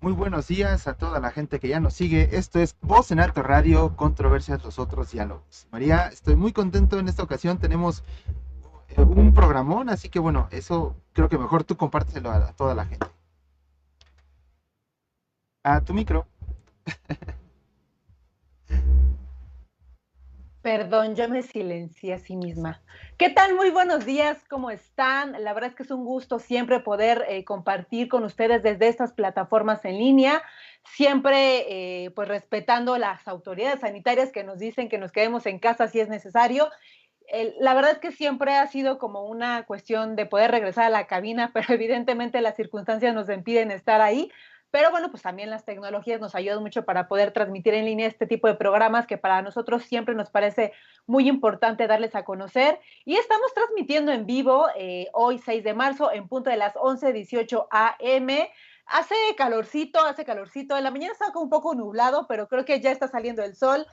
Muy buenos días a toda la gente que ya nos sigue. Esto es Voz en Alto Radio, Controversias, los otros diálogos. María, estoy muy contento en esta ocasión. Tenemos un programón, así que bueno, eso creo que mejor tú compártelo a toda la gente. A tu micro. Perdón, yo me silencié a sí misma. ¿Qué tal? Muy buenos días, ¿cómo están? La verdad es que es un gusto siempre poder compartir con ustedes desde estas plataformas en línea, siempre pues respetando las autoridades sanitarias que nos dicen que nos quedemos en casa si es necesario. La verdad es que siempre ha sido como una cuestión de poder regresar a la cabina, pero evidentemente las circunstancias nos impiden estar ahí. Pero bueno, pues también las tecnologías nos ayudan mucho para poder transmitir en línea este tipo de programas que para nosotros siempre nos parece muy importante darles a conocer. Y estamos transmitiendo en vivo hoy 6 de marzo en punto de las 11:18 a.m. Hace calorcito. En la mañana está un poco nublado, pero creo que ya está saliendo el sol.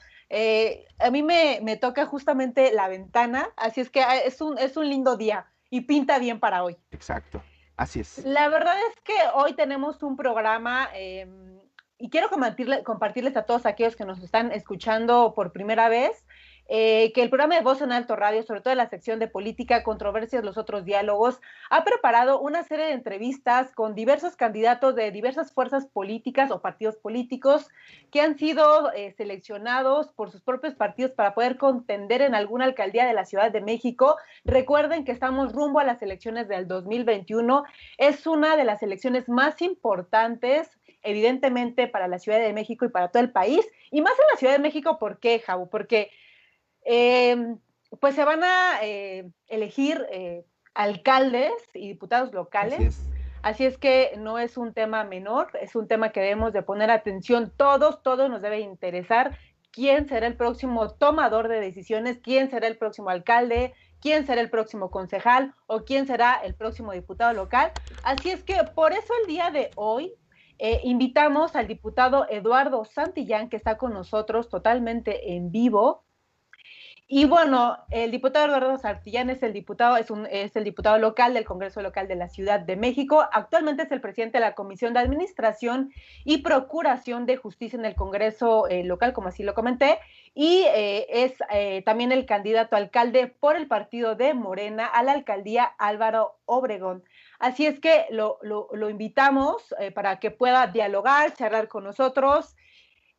A mí me toca justamente la ventana, así es que es un lindo día y pinta bien para hoy. Exacto, así es. La verdad es que hoy tenemos un programa y quiero compartirles a todos aquellos que nos están escuchando por primera vez que el programa de Voz en Alto Radio, sobre todo en la sección de política, controversias, los otros diálogos, ha preparado una serie de entrevistas con diversos candidatos de diversas fuerzas políticas o partidos políticos que han sido seleccionados por sus propios partidos para poder contender en alguna alcaldía de la Ciudad de México. Recuerden que estamos rumbo a las elecciones del 2021. Es una de las elecciones más importantes, evidentemente, para la Ciudad de México y para todo el país. Y más en la Ciudad de México, ¿por qué, Jabu? Porque eh, pues se van a elegir alcaldes y diputados Así locales. es. Así es que no es un tema menor, es un tema que debemos de poner atención todos nos debe interesar quién será el próximo tomador de decisiones, quién será el próximo alcalde, quién será el próximo concejal o quién será el próximo diputado local. Así es que por eso el día de hoy invitamos al diputado Eduardo Santillán, que está con nosotros totalmente en vivo. Y bueno, el diputado Eduardo Santillán es el diputado local del Congreso Local de la Ciudad de México. Actualmente es el presidente de la Comisión de Administración y Procuración de Justicia en el Congreso local, como así lo comenté, y es también el candidato a alcalde por el partido de Morena a la alcaldía Álvaro Obregón. Así es que lo invitamos para que pueda dialogar, charlar con nosotros.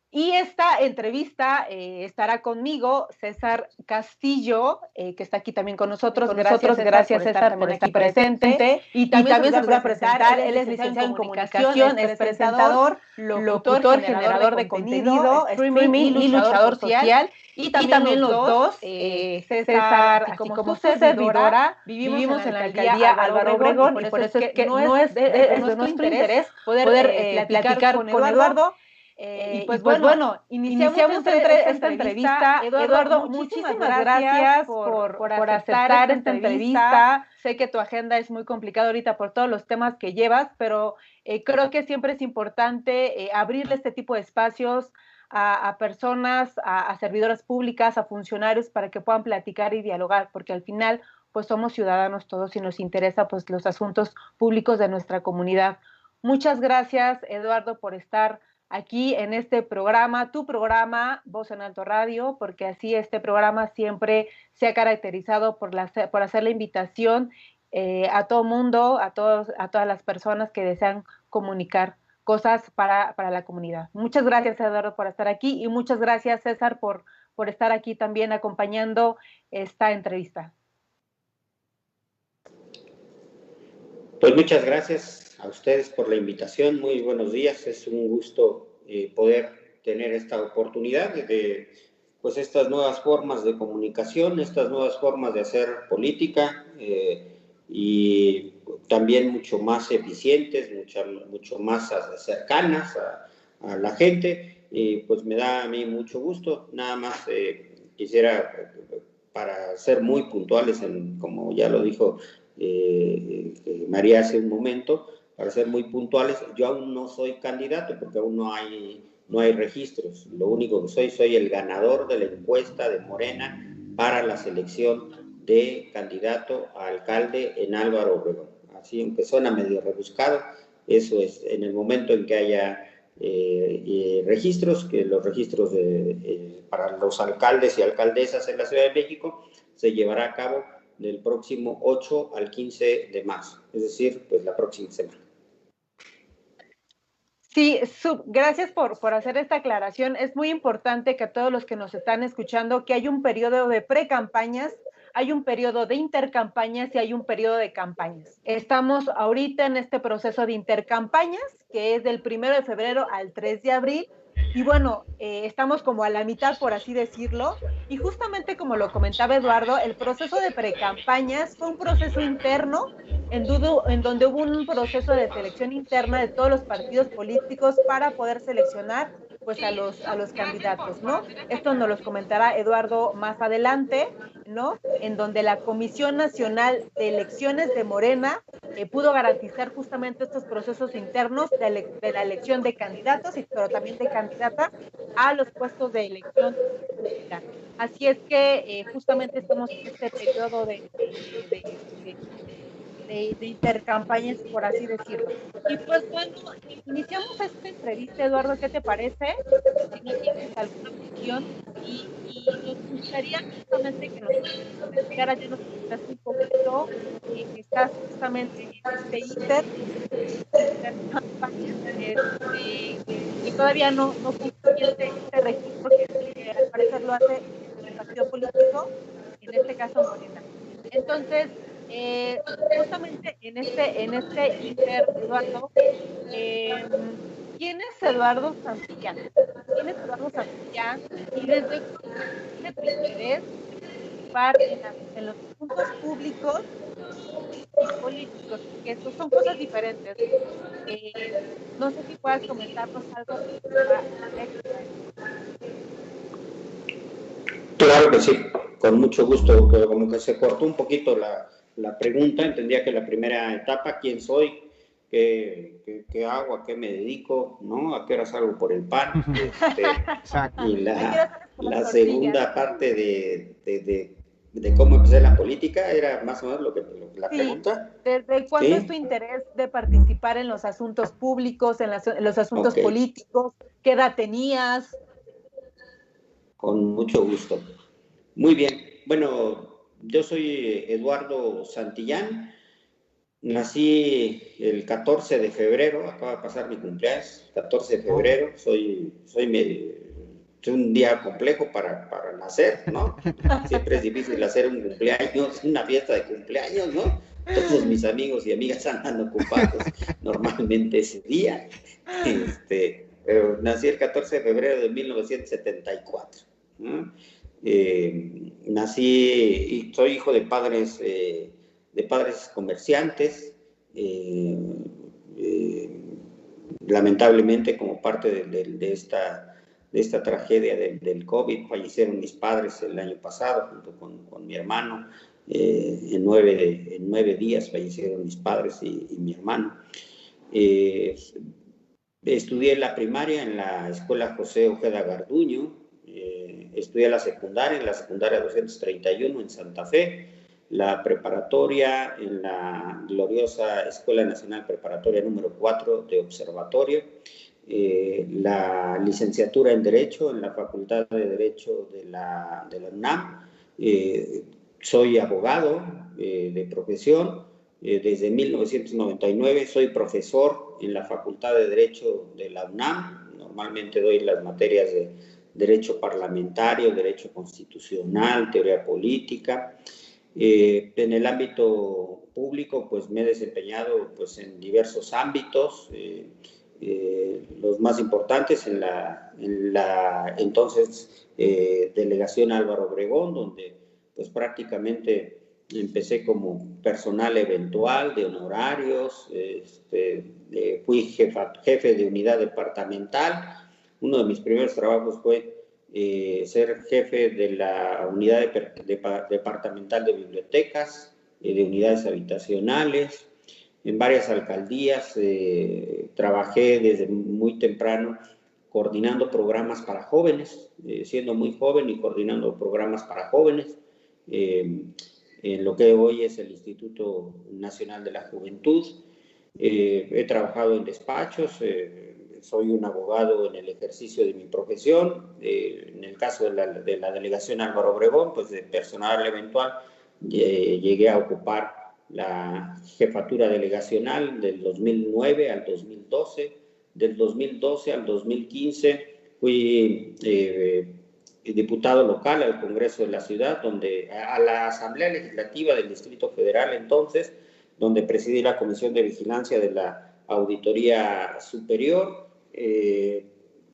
Y esta entrevista estará conmigo César Castillo, que está aquí también con nosotros. Gracias César por estar presente. Y también se nos va a presentar, él es licenciado en comunicación, es presentador, locutor, generador de contenido, streaming y luchador social. Y también los dos, César, así como su servidora, vivimos en la alcaldía Álvaro Obregón y por eso es que no es de nuestro interés poder platicar con Eduardo. Y pues bueno, iniciamos esta entrevista. Eduardo, muchísimas gracias por aceptar esta entrevista. Sé que tu agenda es muy complicada ahorita por todos los temas que llevas, pero creo que siempre es importante abrirle este tipo de espacios a personas, a servidoras públicas, a funcionarios, para que puedan platicar y dialogar, porque al final pues somos ciudadanos todos y nos interesa pues los asuntos públicos de nuestra comunidad. Muchas gracias, Eduardo, por estar aquí en este programa, tu programa Voz en Alto Radio, porque así este programa siempre se ha caracterizado por hacer la invitación a todo mundo, a todas las personas que desean comunicar cosas para la comunidad. Muchas gracias, Eduardo, por estar aquí y muchas gracias, César, por estar aquí también acompañando esta entrevista. Pues muchas gracias a ustedes por la invitación. Muy buenos días. Es un gusto poder tener esta oportunidad de pues estas nuevas formas de comunicación, estas nuevas formas de hacer política y también mucho más eficientes, mucho más cercanas a la gente. Y pues me da a mí mucho gusto. Nada más quisiera, para ser muy puntuales, como ya lo dijo María hace un momento, para ser muy puntuales, yo aún no soy candidato porque aún no hay registros. Lo único que soy el ganador de la encuesta de Morena para la selección de candidato a alcalde en Álvaro Obregón. Así empezó, suena medio rebuscado. Eso es, en el momento en que haya registros, que los registros para los alcaldes y alcaldesas en la Ciudad de México se llevará a cabo del próximo 8 al 15 de marzo, es decir, pues la próxima semana. Sí, gracias por hacer esta aclaración. Es muy importante que a todos los que nos están escuchando, que hay un periodo de pre-campañas, hay un periodo de intercampañas y hay un periodo de campañas. Estamos ahorita en este proceso de intercampañas, que es del 1 de febrero al 3 de abril, y bueno, estamos como a la mitad, por así decirlo, y justamente como lo comentaba Eduardo, el proceso de precampañas fue un proceso interno en donde hubo un proceso de selección interna de todos los partidos políticos para poder seleccionar pues a los candidatos, ¿no? Esto nos los comentará Eduardo más adelante, ¿no? En donde la Comisión Nacional de Elecciones de Morena pudo garantizar justamente estos procesos internos de la elección de candidatos, pero también de candidatas a los puestos de elección popular. Así es que justamente estamos en este periodo de intercampañas, por así decirlo. Y pues bueno, iniciamos esta entrevista, Eduardo, ¿qué te parece? Si no tienes alguna cuestión, y nos gustaría justamente que nos platicaras, ya nos explicaste un poquito, que estás justamente en este intercampaña, que todavía no concluye este registro que al parecer lo hace el partido político, en este caso Morena. Entonces, justamente en este inter, Eduardo, ¿quién es Eduardo Santillán? ¿Quién es Eduardo Santillán? ¿Y desde cuándo tiene tu interés en participar en los asuntos públicos y políticos? Porque estos son cosas diferentes. No sé si puedas comentarnos algo extra. Claro que sí, con mucho gusto. Como que se cortó un poquito la pregunta. Entendía que la primera etapa, quién soy, qué hago, a qué me dedico, ¿no? A qué hora salgo por el pan. Y la segunda parte de cómo empecé la política era más o menos la pregunta. ¿Desde cuándo es tu interés de participar en los asuntos públicos, en los asuntos políticos? ¿Qué edad tenías? Con mucho gusto. Muy bien. Bueno, yo soy Eduardo Santillán. Nací el 14 de febrero, acaba de pasar mi cumpleaños, 14 de febrero. Soy un día complejo para nacer, ¿no? Siempre es difícil hacer un cumpleaños, una fiesta de cumpleaños, ¿no? Todos mis amigos y amigas andan ocupados normalmente ese día. Pero nací el 14 de febrero de 1974. ¿No? Nací y soy hijo de padres comerciantes. Lamentablemente, como parte de esta tragedia del COVID, fallecieron mis padres el año pasado junto con mi hermano. En 9 días fallecieron mis padres y mi hermano. Estudié la primaria en la escuela José Ojeda Garduño. Estudié la secundaria en la secundaria 231 en Santa Fe. La preparatoria en la gloriosa Escuela Nacional Preparatoria número 4 de Observatorio. La licenciatura en Derecho en la Facultad de Derecho de la UNAM. Soy abogado de profesión. Desde 1999 soy profesor en la Facultad de Derecho de la UNAM. Normalmente doy las materias de Derecho Parlamentario, Derecho Constitucional, Teoría Política. En el ámbito público, pues me he desempeñado pues, en diversos ámbitos. Los más importantes en la entonces delegación Álvaro Obregón, donde pues prácticamente empecé como personal eventual de honorarios, fui jefe de unidad departamental. Uno de mis primeros trabajos fue ser jefe de la unidad departamental de bibliotecas, de unidades habitacionales. En varias alcaldías trabajé desde muy temprano coordinando programas para jóvenes, siendo muy joven y coordinando programas para jóvenes. En lo que hoy es el Instituto Nacional de la Juventud. He trabajado en despachos, soy un abogado en el ejercicio de mi profesión. En el caso de la delegación Álvaro Obregón, pues de personal eventual, llegué a ocupar la jefatura delegacional del 2009 al 2012. Del 2012 al 2015 fui diputado local al Congreso de la Ciudad, a la Asamblea Legislativa del Distrito Federal entonces, donde presidí la Comisión de Vigilancia de la Auditoría Superior.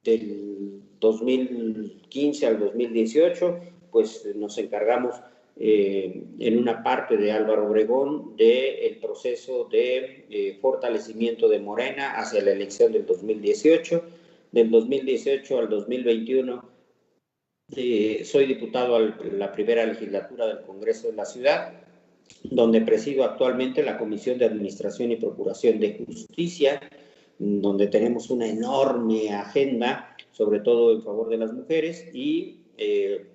Del 2015 al 2018, pues nos encargamos en una parte de Álvaro Obregón del proceso de fortalecimiento de Morena hacia la elección del 2018. Del 2018 al 2021 soy diputado a la primera legislatura del Congreso de la Ciudad, donde presido actualmente la Comisión de Administración y Procuración de Justicia, donde tenemos una enorme agenda, sobre todo en favor de las mujeres, y el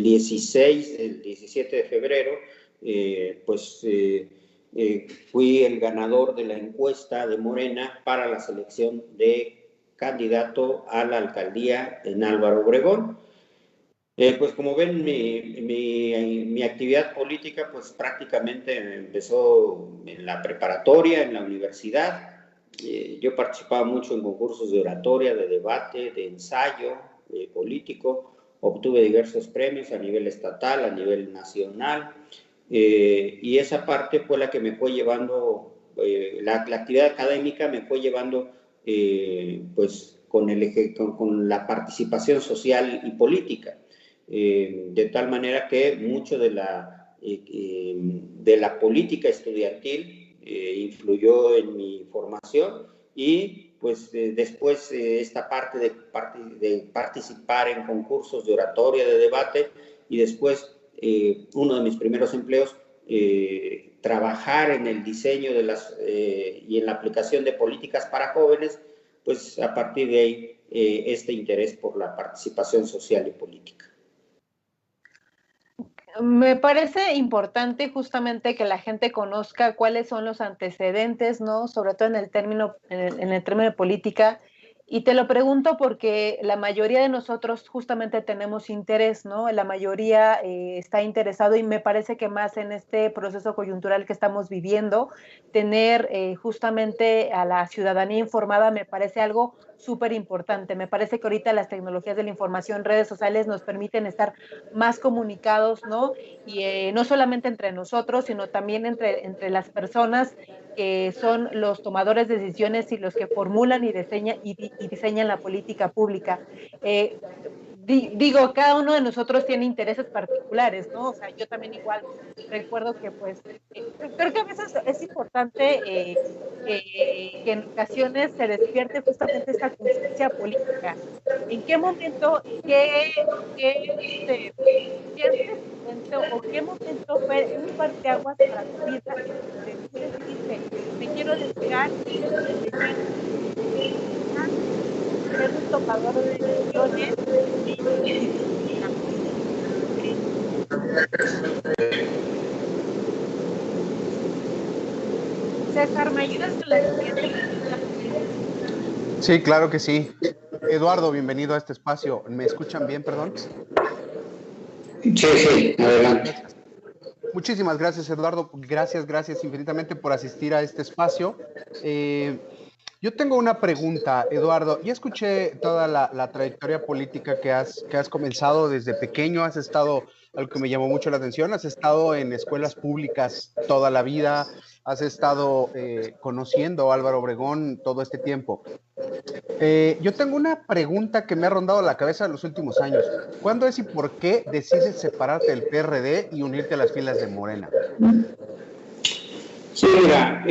17 de febrero, fui el ganador de la encuesta de Morena para la selección de candidato a la alcaldía en Álvaro Obregón. Pues como ven, mi actividad política pues prácticamente empezó en la preparatoria, en la universidad. Yo participaba mucho en concursos de oratoria, de debate, de ensayo político. Obtuve diversos premios a nivel estatal, a nivel nacional. Y esa parte fue la que me fue llevando, la actividad académica me fue llevando pues con la participación social y política. De tal manera que mucho de la política estudiantil influyó en mi formación y pues después esta parte de participar en concursos de oratoria, de debate y después uno de mis primeros empleos, trabajar en el diseño y en la aplicación de políticas para jóvenes, pues a partir de ahí este interés por la participación social y política. Me parece importante justamente que la gente conozca cuáles son los antecedentes, ¿no? Sobre todo en el término de política. Y te lo pregunto porque la mayoría de nosotros justamente tenemos interés, ¿no? La mayoría está interesado y me parece que más en este proceso coyuntural que estamos viviendo, tener justamente a la ciudadanía informada me parece algo súper importante. Me parece que ahorita las tecnologías de la información, redes sociales nos permiten estar más comunicados, ¿no? Y no solamente entre nosotros, sino también entre las personas que son los tomadores de decisiones y los que formulan y diseñan la política pública. Digo, cada uno de nosotros tiene intereses particulares, ¿no? O sea, yo también igual recuerdo que pues, creo que a veces es importante que en ocasiones se despierte justamente esta conciencia política. ¿En qué momento, o qué momento fue un parteaguas para tu vida en donde tú decidiste, me quiero dedicar ser un tomador de decisiones César, ¿me ayudas con la siguiente pregunta? Sí, claro que sí. Eduardo, bienvenido a este espacio. ¿Me escuchan bien, perdón? Sí, adelante. Gracias. Muchísimas gracias, Eduardo. Gracias infinitamente por asistir a este espacio. Yo tengo una pregunta, Eduardo. Ya escuché toda la trayectoria política que has comenzado desde pequeño. Has estado, algo que me llamó mucho la atención, has estado en escuelas públicas toda la vida. Has estado conociendo a Álvaro Obregón todo este tiempo. Yo tengo una pregunta que me ha rondado la cabeza en los últimos años. ¿Cuándo es y por qué decides separarte del PRD y unirte a las filas de Morena? Sí, mira,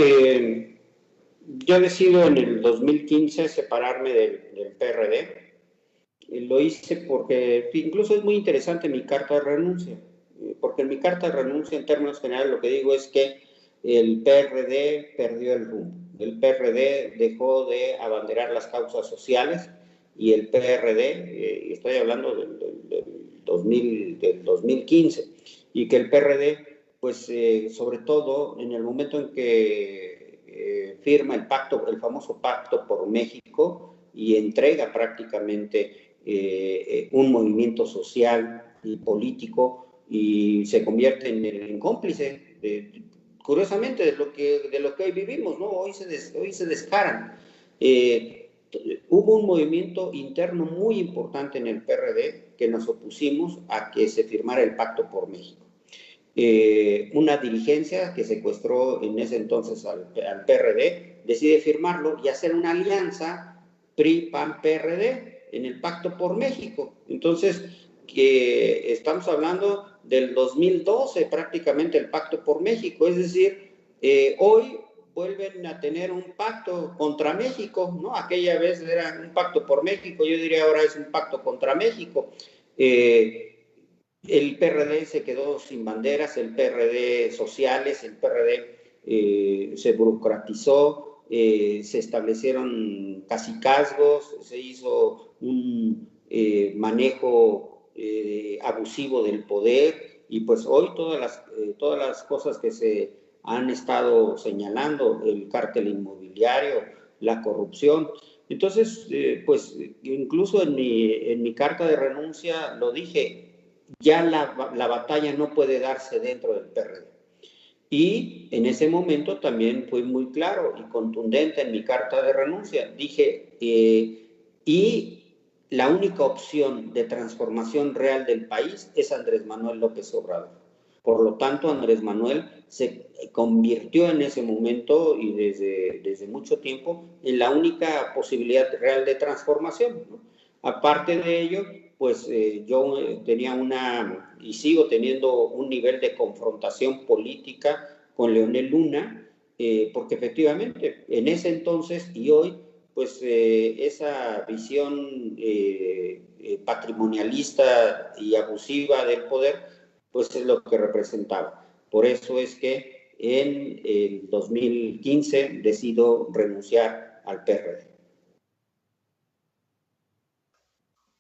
yo decido en el 2015 separarme del PRD. Lo hice porque incluso es muy interesante mi carta de renuncia, porque en mi carta de renuncia en términos generales lo que digo es que el PRD perdió el rumbo. El PRD dejó de abanderar las causas sociales y el PRD, estoy hablando del 2015, y que el PRD, pues sobre todo en el momento en que firma el pacto, el famoso Pacto por México, y entrega prácticamente un movimiento social y político y se convierte en cómplice, curiosamente, de lo que hoy vivimos, ¿no? Hoy se descaran. Hubo un movimiento interno muy importante en el PRD que nos opusimos a que se firmara el Pacto por México. Una dirigencia que secuestró en ese entonces al PRD decide firmarlo y hacer una alianza PRI-PAN-PRD en el Pacto por México. Entonces, que estamos hablando del 2012 prácticamente el Pacto por México, es decir, hoy vuelven a tener un pacto contra México, ¿no? Aquella vez era un pacto por México, yo diría ahora es un pacto contra México. El PRD se quedó sin banderas, el PRD sociales, el PRD se burocratizó, se establecieron cacicazgos, se hizo un manejo abusivo del poder, y pues hoy todas las cosas que se han estado señalando, el cártel inmobiliario, la corrupción. Entonces, pues incluso en mi carta de renuncia lo dije, ya la batalla no puede darse dentro del PRD. Y en ese momento también fui muy claro y contundente en mi carta de renuncia. Dije, y la única opción de transformación real del país es Andrés Manuel López Obrador. Por lo tanto, Andrés Manuel se convirtió en ese momento y desde mucho tiempo en la única posibilidad real de transformación, ¿no? Aparte de ello, pues yo tenía y sigo teniendo un nivel de confrontación política con Leonel Luna, porque efectivamente en ese entonces y hoy, pues esa visión patrimonialista y abusiva del poder, pues es lo que representaba. Por eso es que en el 2015 decido renunciar al PRD.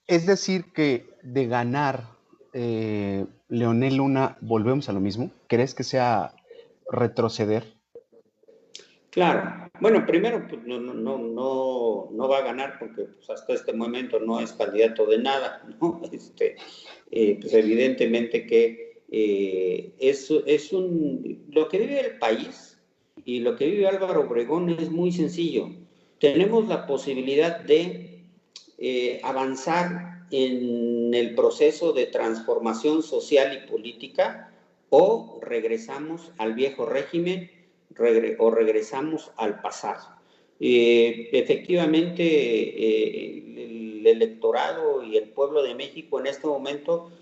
Es decir, que de ganar Leonel Luna, volvemos a lo mismo. ¿Crees que sea retroceder? Claro. Bueno, primero, pues, no va a ganar porque pues, hasta este momento no es candidato de nada, ¿no? Pues evidentemente que lo que vive el país y lo que vive Álvaro Obregón es muy sencillo. Tenemos la posibilidad de avanzar en el proceso de transformación social y política, o regresamos al viejo régimen o regresamos al pasado. Efectivamente, el electorado y el pueblo de México en este momento,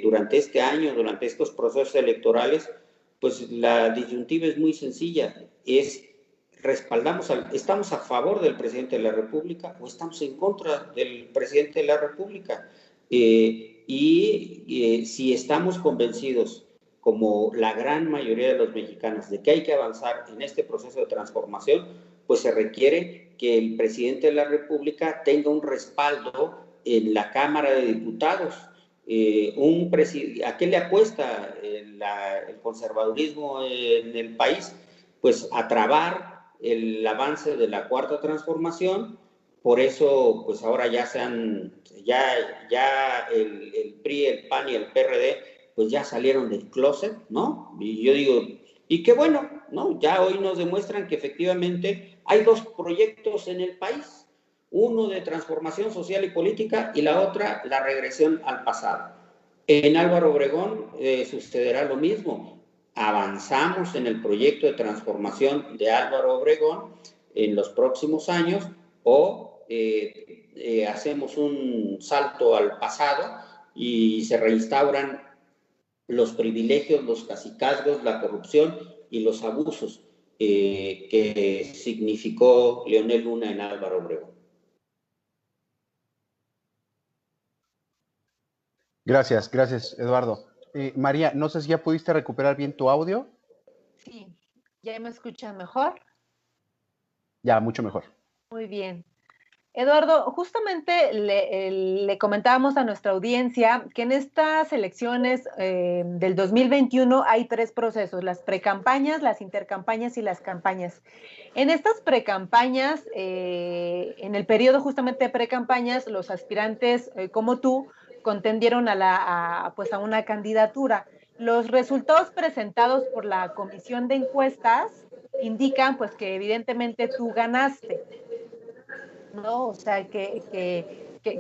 durante este año, durante estos procesos electorales, pues la disyuntiva es muy sencilla, ¿estamos a favor del presidente de la República o estamos en contra del presidente de la República? Si estamos convencidos, como la gran mayoría de los mexicanos, de que hay que avanzar en este proceso de transformación, pues se requiere que el presidente de la República tenga un respaldo en la Cámara de Diputados. ¿A qué le apuesta el conservadurismo en el país? Pues a trabar el avance de la Cuarta Transformación. Por eso, pues ahora ya el PRI, el PAN y el PRD, pues ya salieron del closet, ¿no? Y yo digo, y qué bueno, ¿no? Ya hoy nos demuestran que efectivamente hay dos proyectos en el país, uno de transformación social y política y la otra, la regresión al pasado. En Álvaro Obregón sucederá lo mismo. Avanzamos en el proyecto de transformación de Álvaro Obregón en los próximos años, o hacemos un salto al pasado y se reinstauran los privilegios, los cacicazgos, la corrupción y los abusos que significó Leonel Luna en Álvaro Obregón. Gracias, Eduardo. María, no sé si ya pudiste recuperar bien tu audio. Sí, ¿ya me escuchan mejor? Ya, mucho mejor. Muy bien. Eduardo, justamente le comentábamos a nuestra audiencia que en estas elecciones del 2021 hay 3 procesos: las precampañas, las intercampañas y las campañas. En estas precampañas, en el periodo justamente de precampañas, los aspirantes como tú contendieron pues a una candidatura. Los resultados presentados por la Comisión de Encuestas indican pues que evidentemente tú ganaste, ¿no? O sea, que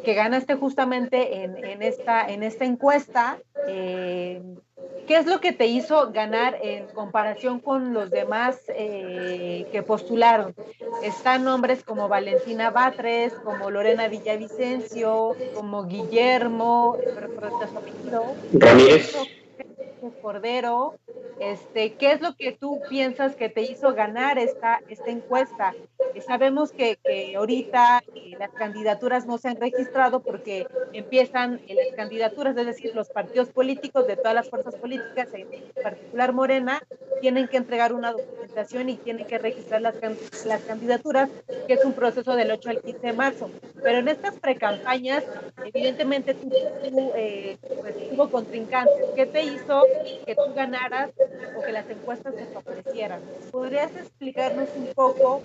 ganaste justamente en esta encuesta. ¿Qué es lo que te hizo ganar en comparación con los demás que postularon? Están nombres como Valentina Batres, como Lorena Villavicencio, como Guillermo, pero su apellido, Ramírez. Cordero. ¿Qué es lo que tú piensas que te hizo ganar esta encuesta? Sabemos que ahorita las candidaturas no se han registrado porque empiezan las candidaturas, es decir, los partidos políticos de todas las fuerzas políticas, en particular Morena, tienen que entregar una documentación y tienen que registrar las candidaturas, que es un proceso del 8 al 15 de marzo. Pero en estas precampañas, evidentemente pues, tuvo contrincantes. ¿Qué te hizo que tú ganaras o que las encuestas te favorecieran? ¿Podrías explicarnos un poco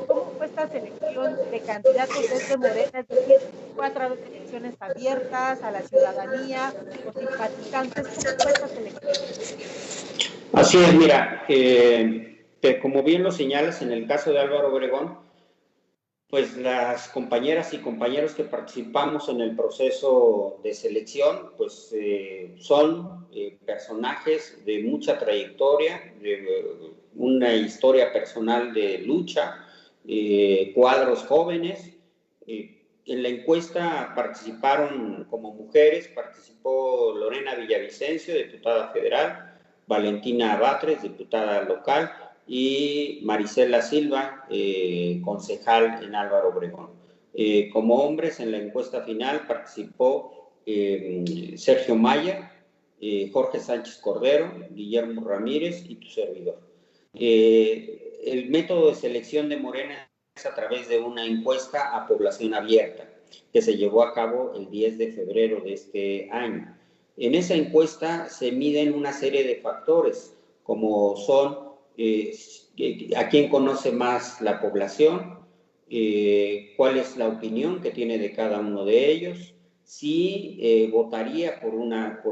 cómo fue esta selección de candidatos desde Morena? Es decir, ¿fue a través de elecciones abiertas a la ciudadanía o simpatizantes? ¿Cómo fue esta selección? Así es, mira, como bien lo señalas en el caso de Álvaro Obregón, pues las compañeras y compañeros que participamos en el proceso de selección, pues son personajes de mucha trayectoria, de una historia personal de lucha, cuadros jóvenes. En la encuesta participaron como mujeres, participó Lorena Villavicencio, diputada federal, Valentina Batres, diputada local, y Marisela Silva, concejal en Álvaro Obregón. Como hombres, en la encuesta final participó Sergio Mayer, Jorge Sánchez Cordero, Guillermo Ramírez y tu servidor. El método de selección de Morena es a través de una encuesta a población abierta que se llevó a cabo el 10 de febrero de este año. En esa encuesta se miden una serie de factores, como son a quién conoce más la población, cuál es la opinión que tiene de cada uno de ellos, si votaría por una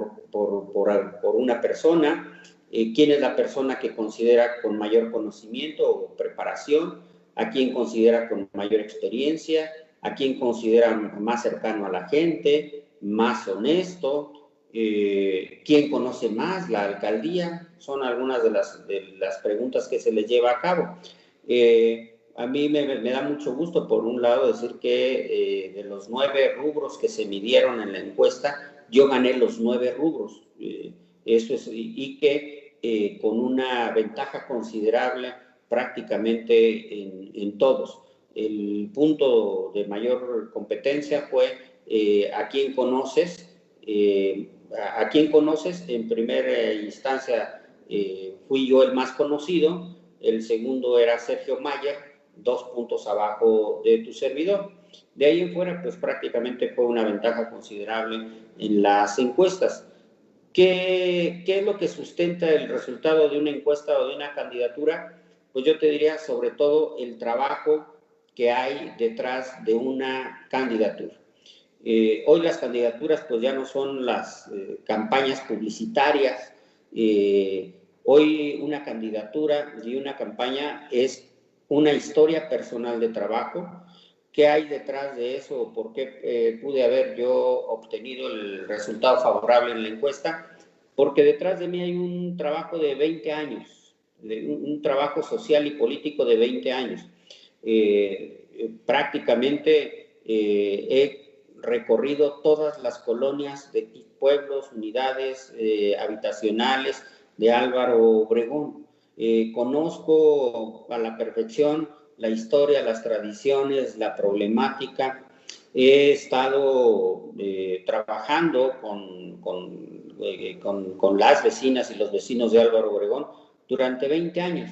persona, quién es la persona que considera con mayor conocimiento o preparación, a quién considera con mayor experiencia, a quién considera más cercano a la gente, más honesto, quién conoce más la alcaldía. Son algunas de las preguntas que se les lleva a cabo. A mí me da mucho gusto, por un lado, decir que de los 9 rubros que se midieron en la encuesta, yo gané los 9 rubros. Eso es, y que con una ventaja considerable prácticamente en todos. El punto de mayor competencia fue a quién conoces. A quién conoces. En primera instancia fui yo el más conocido, el segundo era Sergio Mayer, 2 puntos abajo de tu servidor. De ahí en fuera, pues prácticamente fue una ventaja considerable en las encuestas. ¿Qué es lo que sustenta el resultado de una encuesta o de una candidatura? Pues yo te diría sobre todo el trabajo que hay detrás de una candidatura. Hoy las candidaturas pues ya no son las campañas publicitarias. Hoy una candidatura y una campaña es una historia personal de trabajo. ¿Qué hay detrás de eso? ¿Por qué pude haber yo obtenido el resultado favorable en la encuesta? Porque detrás de mí hay un trabajo de 20 años, un trabajo social y político de 20 años. Prácticamente he recorrido todas las colonias de pueblos, unidades habitacionales de Álvaro Obregón. Conozco a la perfección la historia, las tradiciones, la problemática. He estado trabajando con las vecinas y los vecinos de Álvaro Obregón durante 20 años.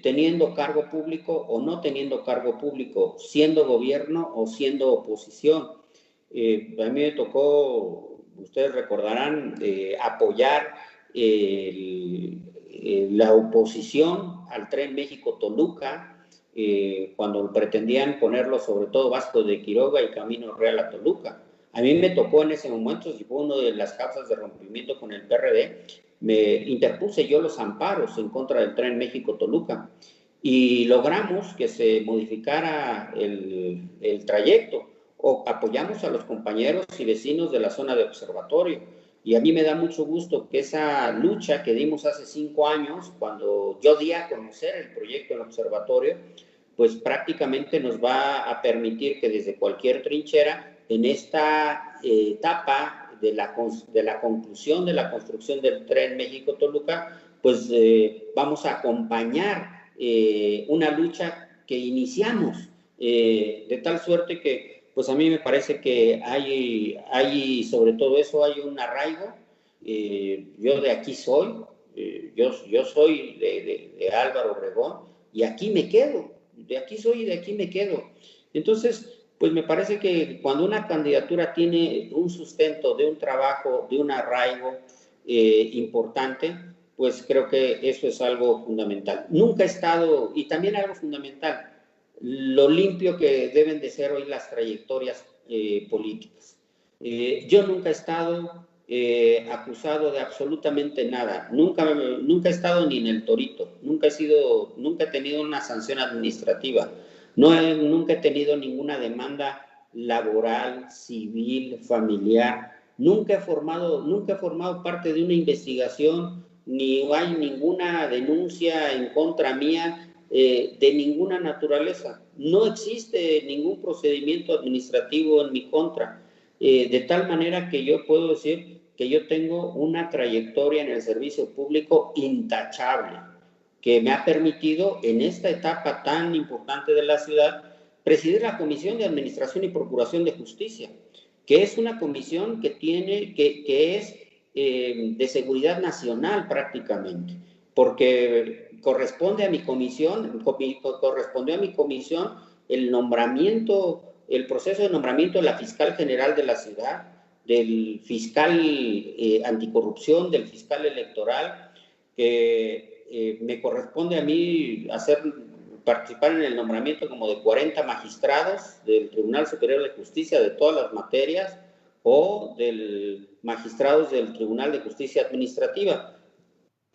teniendo cargo público o no teniendo cargo público, siendo gobierno o siendo oposición. A mí me tocó, ustedes recordarán, apoyar la oposición al Tren México-Toluca, cuando pretendían ponerlo sobre todo Vasco de Quiroga y Camino Real a Toluca. A mí me tocó en ese momento, si fue una de las causas de rompimiento con el PRD, me interpuse yo los amparos en contra del Tren México-Toluca y logramos que se modificara el trayecto, o apoyamos a los compañeros y vecinos de la zona de observatorio. Y a mí me da mucho gusto que esa lucha que dimos hace 5 años, cuando yo di a conocer el proyecto del observatorio, pues prácticamente nos va a permitir que desde cualquier trinchera, en esta etapa de la conclusión de la construcción del Tren México-Toluca, pues vamos a acompañar una lucha que iniciamos, de tal suerte que pues a mí me parece que hay sobre todo eso, hay un arraigo. Yo de aquí soy, yo soy de Álvaro Obregón, y aquí me quedo, de aquí soy y de aquí me quedo. Entonces, pues me parece que cuando una candidatura tiene un sustento de un trabajo, de un arraigo importante, pues creo que eso es algo fundamental. Nunca he estado, y también algo fundamental, lo limpio que deben de ser hoy las trayectorias políticas. Yo nunca he estado acusado de absolutamente nada, nunca he estado ni en el torito, nunca he tenido una sanción administrativa, nunca he tenido ninguna demanda laboral, civil, familiar, nunca he formado parte de una investigación, ni hay ninguna denuncia en contra mía de ninguna naturaleza. No existe ningún procedimiento administrativo en mi contra, de tal manera que yo puedo decir que yo tengo una trayectoria en el servicio público intachable, que me ha permitido en esta etapa tan importante de la ciudad presidir la Comisión de Administración y Procuración de Justicia, que es una comisión que es de seguridad nacional prácticamente, porque correspondió a mi comisión el proceso de nombramiento de la fiscal general de la ciudad, del fiscal anticorrupción, del fiscal electoral, que me corresponde a mí participar en el nombramiento como de 40 magistrados del Tribunal Superior de Justicia de todas las materias, o de magistrados del Tribunal de Justicia Administrativa.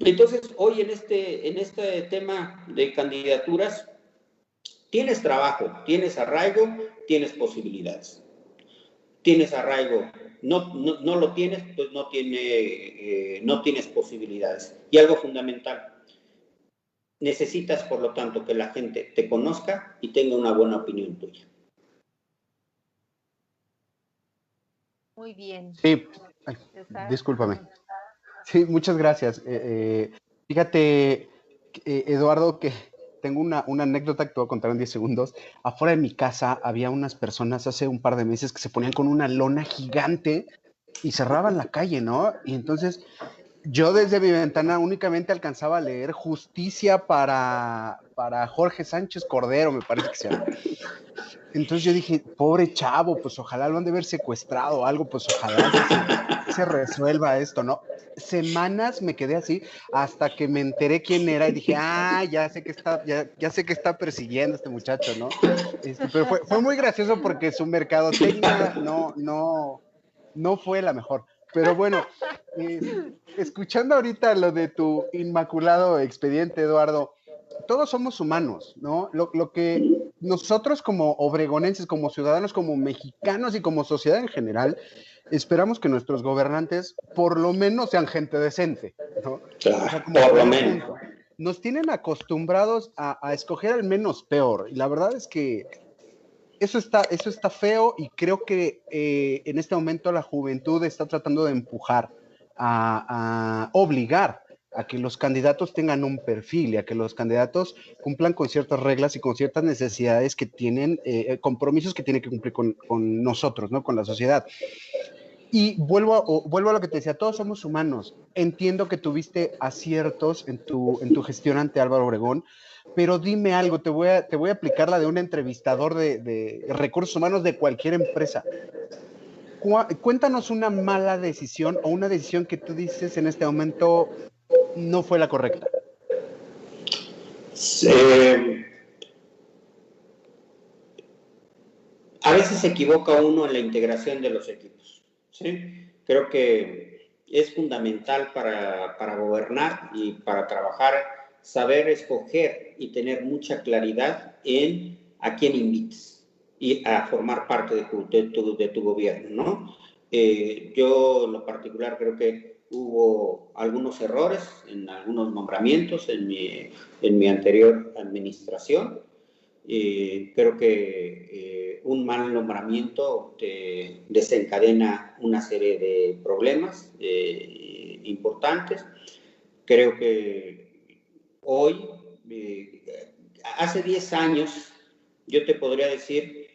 Entonces, hoy en este tema de candidaturas, tienes trabajo, tienes arraigo, tienes posibilidades. Tienes arraigo, no lo tienes, pues no tienes posibilidades. Y algo fundamental, necesitas, por lo tanto, que la gente te conozca y tenga una buena opinión tuya. Muy bien. Sí, discúlpame. Sí, muchas gracias. Fíjate, Eduardo, que tengo una anécdota que te voy a contar en 10 segundos. Afuera de mi casa había unas personas hace un par de meses que se ponían con una lona gigante y cerraban la calle, ¿no? Y entonces yo desde mi ventana únicamente alcanzaba a leer justicia para Jorge Sánchez Cordero, me parece que se llama. Entonces yo dije, pobre chavo, pues ojalá lo han de haber secuestrado o algo, pues ojalá se resuelva esto, ¿no? Semanas me quedé así hasta que me enteré quién era y dije, ya sé que está persiguiendo a este muchacho, ¿no? Pero fue muy gracioso porque su mercadotecnia no fue la mejor. Pero bueno, escuchando ahorita lo de tu inmaculado expediente, Eduardo, todos somos humanos, ¿no? Lo que nosotros como obregonenses, como ciudadanos, como mexicanos y como sociedad en general, esperamos que nuestros gobernantes por lo menos sean gente decente, ¿no? Claro, o sea, por lo menos. Nos tienen acostumbrados a escoger al menos peor, y la verdad es que eso está feo, y creo que en este momento la juventud está tratando de empujar, a obligar a que los candidatos tengan un perfil y a que los candidatos cumplan con ciertas reglas y con ciertas necesidades que tienen, compromisos que tienen que cumplir con nosotros, ¿no? Con la sociedad. Y vuelvo a lo que te decía, todos somos humanos. Entiendo que tuviste aciertos en tu gestión ante Álvaro Obregón, pero dime algo, te voy a aplicar la de un entrevistador de recursos humanos de cualquier empresa. Cuéntanos una mala decisión o una decisión que tú dices en este momento no fue la correcta. A veces se equivoca uno en la integración de los equipos, ¿sí? Creo que es fundamental para gobernar y para trabajar, saber escoger y tener mucha claridad en a quién invites y a formar parte de tu gobierno, ¿no? Yo en lo particular creo que hubo algunos errores en algunos nombramientos en mi anterior administración. Creo que un mal nombramiento te desencadena una serie de problemas importantes. Creo que hoy, hace 10 años, yo te podría decir,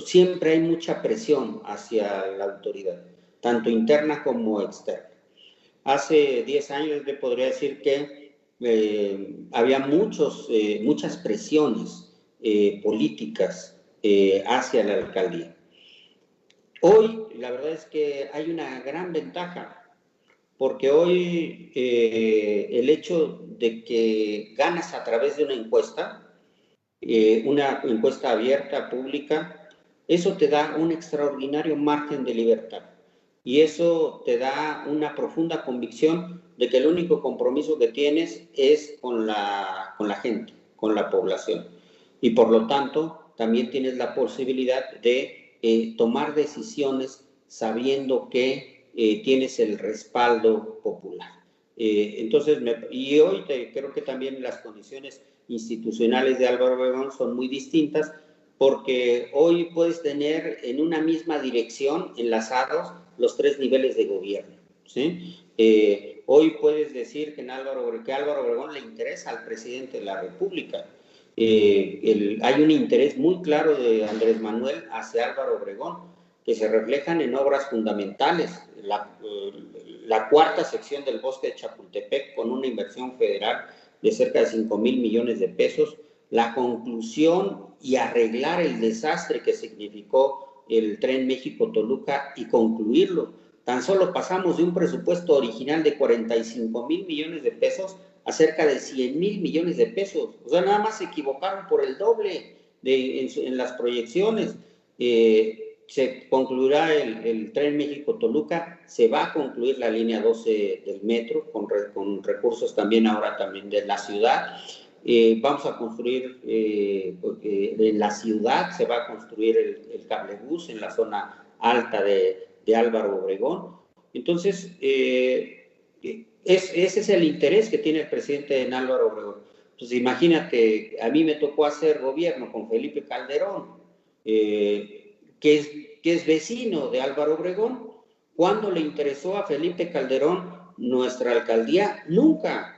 siempre hay mucha presión hacia la autoridad, tanto interna como externa. Hace 10 años te podría decir que había muchas presiones políticas hacia la alcaldía. Hoy, la verdad es que hay una gran ventaja, porque hoy el hecho de que ganas a través de una encuesta abierta, pública, eso te da un extraordinario margen de libertad. Y eso te da una profunda convicción de que el único compromiso que tienes es con la gente, con la población. Y por lo tanto, también tienes la posibilidad de tomar decisiones sabiendo que tienes el respaldo popular. Entonces, y hoy creo que también las condiciones institucionales de Álvaro Obregón son muy distintas, porque hoy puedes tener en una misma dirección enlazados los 3 niveles de gobierno, ¿sí? Hoy puedes decir que Álvaro Obregón le interesa al presidente de la República. Hay un interés muy claro de Andrés Manuel hacia Álvaro Obregón, que se reflejan en obras fundamentales. La cuarta sección del bosque de Chapultepec, con una inversión federal de cerca de 5,000 millones de pesos, la conclusión y arreglar el desastre que significó el Tren México-Toluca y concluirlo. Tan solo pasamos de un presupuesto original de 45,000 millones de pesos a cerca de 100,000 millones de pesos. O sea, nada más se equivocaron por el doble en las proyecciones. Se concluirá el Tren México-Toluca, se va a concluir la línea 12 del metro con recursos también ahora también de la ciudad. Vamos a construir, en la ciudad se va a construir el cablebús en la zona alta de Álvaro Obregón. Entonces, ese es el interés que tiene el presidente en Álvaro Obregón. Entonces, imagínate, a mí me tocó hacer gobierno con Felipe Calderón, que es vecino de Álvaro Obregón. ¿Cuándo le interesó a Felipe Calderón nuestra alcaldía? Nunca.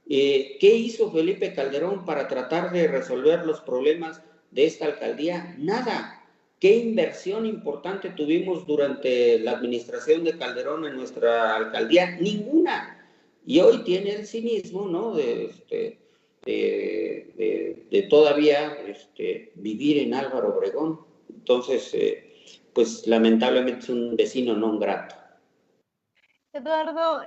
¿Qué hizo Felipe Calderón para tratar de resolver los problemas de esta alcaldía? Nada. ¿Qué inversión importante tuvimos durante la administración de Calderón en nuestra alcaldía? Ninguna. Y hoy tiene el cinismo, ¿no?, de todavía vivir en Álvaro Obregón. Entonces, pues lamentablemente es un vecino non grato. Eduardo,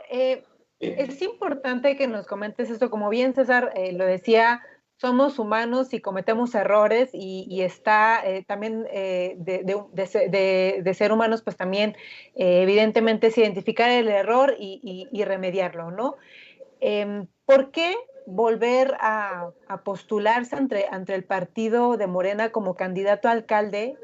es importante que nos comentes esto. Como bien César lo decía, somos humanos y cometemos errores, y está también de ser humanos, pues también evidentemente es identificar el error y remediarlo, ¿no? ¿Por qué volver a postularse ante el partido de Morena como candidato a alcalde?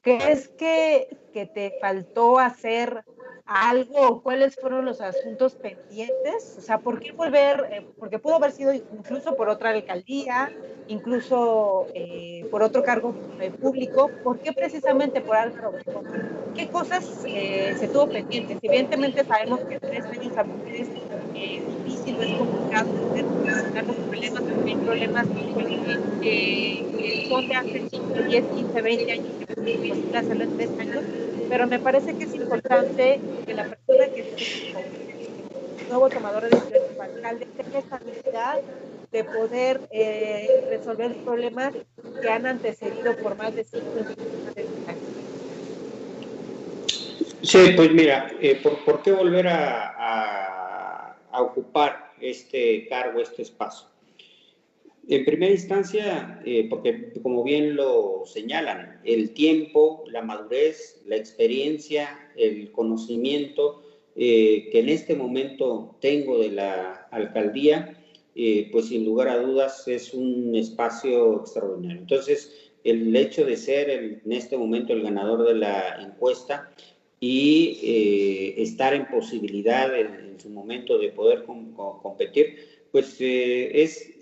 ¿Crees que te faltó hacer algo? ¿Cuáles fueron los asuntos pendientes? O sea, ¿por qué volver? Porque pudo haber sido incluso por otra alcaldía, incluso por otro cargo público. ¿Por qué precisamente por Álvaro Obregón? ¿Qué cosas se tuvo pendientes? Evidentemente sabemos que 3 años a mujeres es difícil, es complicado solucionar los problemas, también problemas que son de hace 5, 10, 15, 20 años, que no es posible hacerlo en 3 años, pero me parece que es importante que la persona que esté nuevo tomador de decisiones como alcalde tenga esta habilidad de poder resolver problemas que han antecedido por más de 5 o 10 años. Sí, pues mira, ¿por qué volver a ocupar este cargo, este espacio? En primera instancia, porque como bien lo señalan, el tiempo, la madurez, la experiencia, el conocimiento que en este momento tengo de la alcaldía, pues sin lugar a dudas es un espacio extraordinario. Entonces, el hecho de ser en este momento el ganador de la encuesta y estar en posibilidad en su momento de poder competir, pues es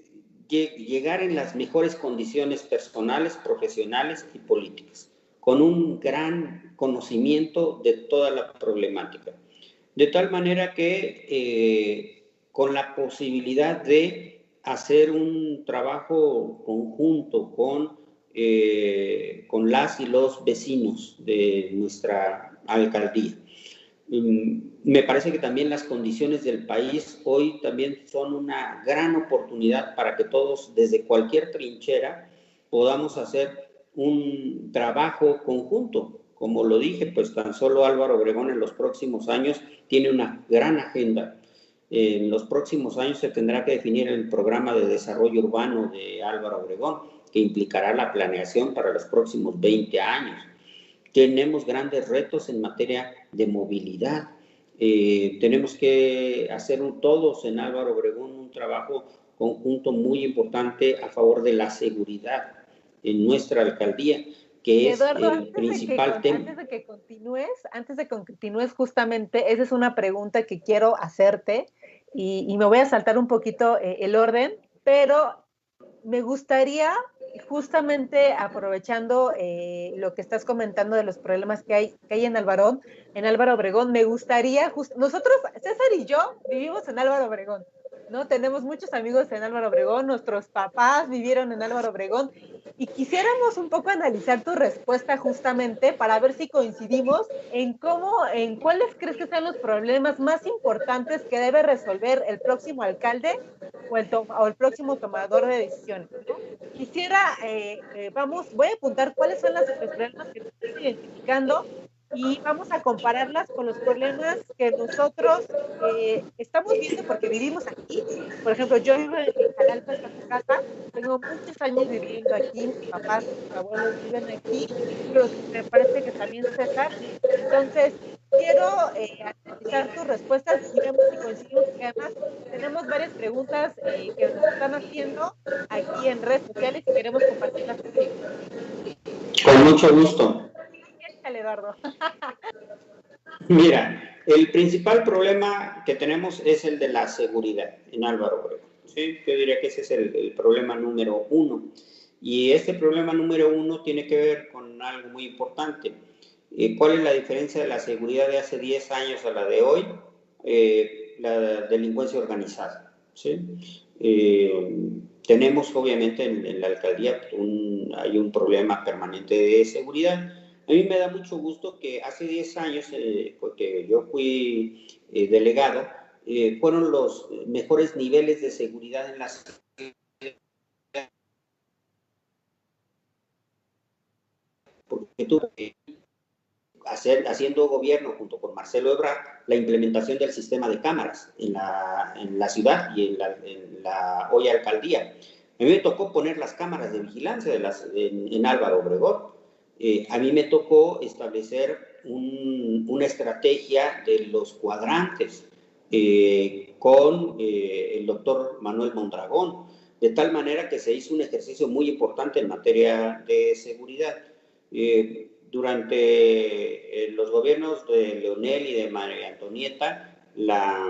llegar en las mejores condiciones personales, profesionales y políticas, con un gran conocimiento de toda la problemática. De tal manera que con la posibilidad de hacer un trabajo conjunto con las y los vecinos de nuestra alcaldía. Me parece que también las condiciones del país hoy también son una gran oportunidad para que todos, desde cualquier trinchera, podamos hacer un trabajo conjunto. Como lo dije, pues tan solo Álvaro Obregón en los próximos años tiene una gran agenda. En los próximos años se tendrá que definir el programa de desarrollo urbano de Álvaro Obregón, que implicará la planeación para los próximos 20 años. Tenemos grandes retos en materia de movilidad. Tenemos que hacer todos en Álvaro Obregón un trabajo conjunto muy importante a favor de la seguridad en nuestra alcaldía, que Eduardo, es el principal tema. Antes de que continúes justamente, esa es una pregunta que quiero hacerte y me voy a saltar un poquito el orden, pero me gustaría, justamente aprovechando lo que estás comentando de los problemas que hay en Álvaro Obregón, me gustaría, nosotros, César y yo, vivimos en Álvaro Obregón, ¿no? Tenemos muchos amigos en Álvaro Obregón, nuestros papás vivieron en Álvaro Obregón, y quisiéramos un poco analizar tu respuesta justamente para ver si coincidimos en cuáles crees que sean los problemas más importantes que debe resolver el próximo alcalde o el próximo tomador de decisiones, ¿no? Quisiera, voy a apuntar cuáles son los problemas que estás identificando y vamos a compararlas con los problemas que nosotros estamos viendo porque vivimos aquí. Por ejemplo, yo vivo en Jalalpa, Zacatecas, tengo muchos años viviendo aquí, mis papás, mis abuelos viven aquí, pero me parece que también César. Entonces, quiero analizar tus respuestas y vemos si coincidimos, porque además tenemos varias preguntas que nos están haciendo aquí en redes sociales y queremos compartirlas contigo. Con mucho gusto. Eduardo. Mira, el principal problema que tenemos es el de la seguridad en Álvaro Obregón. ¿Sí? Yo diría que ese es el problema número uno. Y este problema número uno tiene que ver con algo muy importante. ¿Cuál es la diferencia de la seguridad de hace 10 años a la de hoy? La delincuencia organizada. ¿Sí? Tenemos obviamente en la alcaldía hay un problema permanente de seguridad. A mí me da mucho gusto que hace 10 años, porque yo fui delegado, fueron los mejores niveles de seguridad en la ciudad. Porque tuve haciendo gobierno junto con Marcelo Ebrard la implementación del sistema de cámaras en la ciudad y en la hoy alcaldía. A mí me tocó poner las cámaras de vigilancia en Álvaro Obregón. A mí me tocó establecer una estrategia de los cuadrantes con el doctor Manuel Mondragón, de tal manera que se hizo un ejercicio muy importante en materia de seguridad. Durante los gobiernos de Leonel y de María Antonieta, la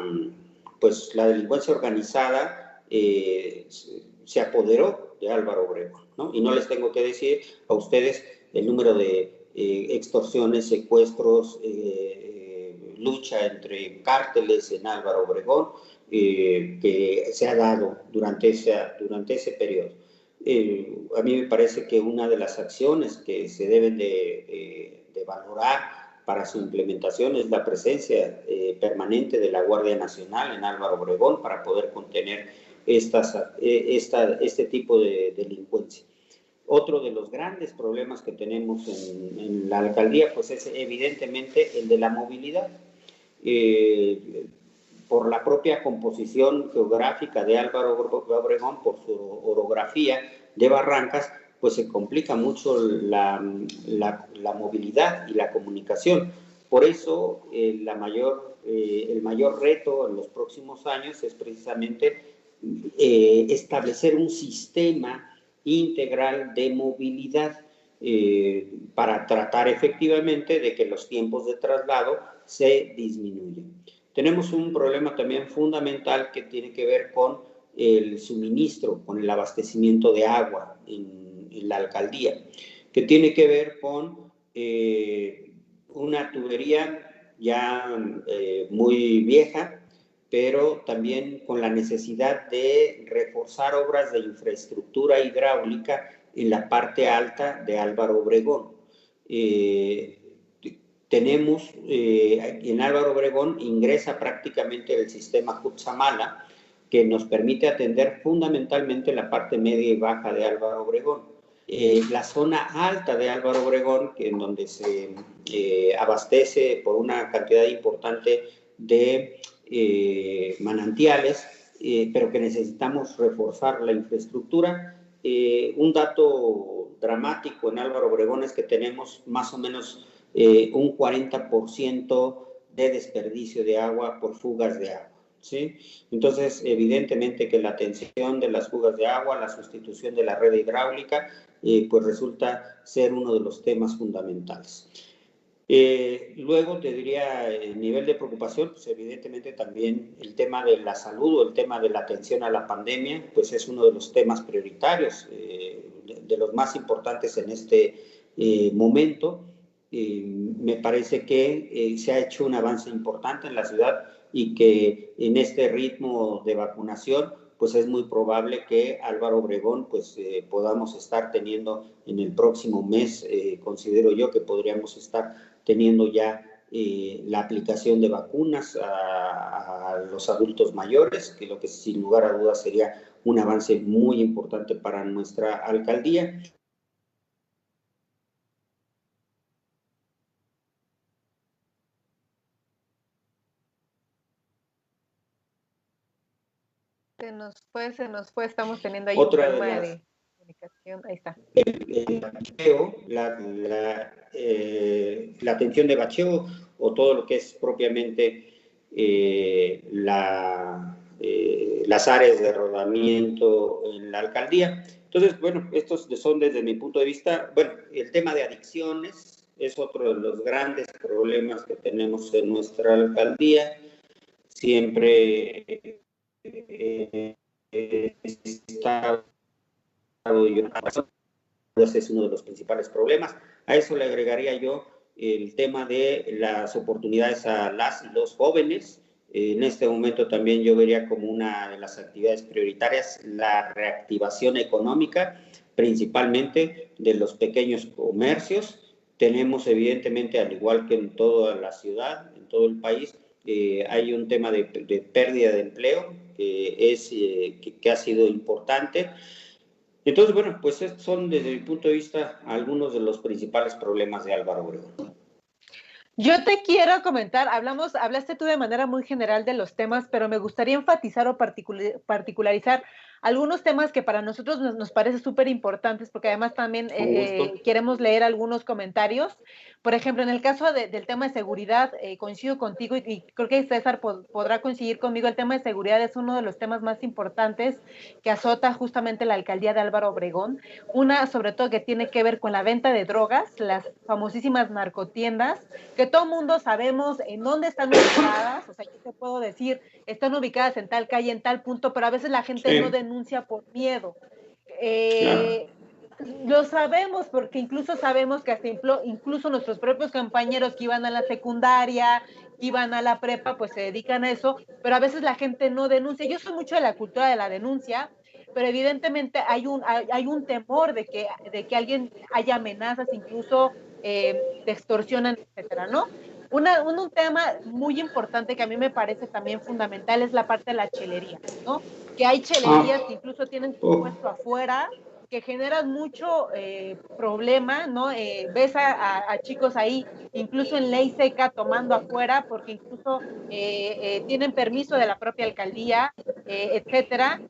delincuencia organizada se apoderó de Álvaro Obregón, ¿no? Y no les tengo que decir a ustedes el número de extorsiones, secuestros, lucha entre cárteles en Álvaro Obregón que se ha dado durante ese periodo. A mí me parece que una de las acciones que se deben de valorar para su implementación es la presencia permanente de la Guardia Nacional en Álvaro Obregón para poder contener este tipo de delincuencia. Otro de los grandes problemas que tenemos en la alcaldía pues es evidentemente el de la movilidad. Por la propia composición geográfica de Álvaro Obregón, por su orografía de barrancas, pues se complica mucho la movilidad y la comunicación. Por eso el mayor reto en los próximos años es precisamente establecer un sistema integral de movilidad para tratar efectivamente de que los tiempos de traslado se disminuyan. Tenemos un problema también fundamental que tiene que ver con el suministro, con el abastecimiento de agua en la alcaldía, que tiene que ver con una tubería ya muy vieja, pero también con la necesidad de reforzar obras de infraestructura hidráulica en la parte alta de Álvaro Obregón. Tenemos, en Álvaro Obregón ingresa prácticamente el sistema Cutzamala, que nos permite atender fundamentalmente la parte media y baja de Álvaro Obregón. La zona alta de Álvaro Obregón, en donde se abastece por una cantidad importante de manantiales, pero que necesitamos reforzar la infraestructura. Un dato dramático en Álvaro Obregón es que tenemos más o menos un 40% de desperdicio de agua por fugas de agua, ¿sí? Entonces, evidentemente que la atención de las fugas de agua, la sustitución de la red hidráulica, pues resulta ser uno de los temas fundamentales. Luego te diría, el nivel de preocupación, pues evidentemente también el tema de la salud o el tema de la atención a la pandemia, pues es uno de los temas prioritarios, de los más importantes en este momento. Me parece que se ha hecho un avance importante en la ciudad y que en este ritmo de vacunación, pues es muy probable que Álvaro Obregón pues podamos estar teniendo en el próximo mes, considero yo que podríamos estar teniendo ya la aplicación de vacunas a los adultos mayores, que lo que sin lugar a dudas sería un avance muy importante para nuestra alcaldía. Se nos fue, estamos teniendo ahí Otra un problema de comunicación, ahí está. El bacheo, la atención de bacheo o todo lo que es propiamente las áreas de rodamiento en la alcaldía. Entonces, bueno, estos son desde mi punto de vista, bueno, el tema de adicciones es otro de los grandes problemas que tenemos en nuestra alcaldía. Siempre está es uno de los principales problemas. A eso le agregaría yo el tema de las oportunidades a las y los jóvenes. En este momento también yo vería como una de las actividades prioritarias la reactivación económica, principalmente de los pequeños comercios. Tenemos evidentemente, al igual que en toda la ciudad, en todo el país, hay un tema de pérdida de empleo que ha sido importante. Entonces, bueno, pues estos son desde mi punto de vista algunos de los principales problemas de Álvaro Obregón. Yo te quiero comentar, hablaste tú de manera muy general de los temas, pero me gustaría enfatizar o particularizar algunos temas que para nosotros nos parece súper importantes, porque además también queremos leer algunos comentarios. Por ejemplo, en el caso del tema de seguridad, coincido contigo y creo que César podrá coincidir conmigo, el tema de seguridad es uno de los temas más importantes que azota justamente la alcaldía de Álvaro Obregón. Una, sobre todo, que tiene que ver con la venta de drogas, las famosísimas narcotiendas, que todo el mundo sabemos en dónde están ubicadas, o sea, yo te puedo decir, están ubicadas en tal calle, en tal punto, pero a veces la gente no denuncia por miedo. Lo sabemos porque incluso sabemos que hasta incluso nuestros propios compañeros que iban a la secundaria, que iban a la prepa, pues se dedican a eso, pero a veces la gente no denuncia. Yo soy mucho de la cultura de la denuncia, pero evidentemente hay un temor de que alguien haya amenazas, incluso te extorsionan, etcétera, ¿no? Un tema muy importante que a mí me parece también fundamental es la parte de la chelería, ¿no? Que hay chelerías que incluso tienen su puesto afuera, que generan mucho problema, ¿no? Ves a chicos ahí, incluso en ley seca, tomando afuera, porque incluso tienen permiso de la propia alcaldía, etcétera.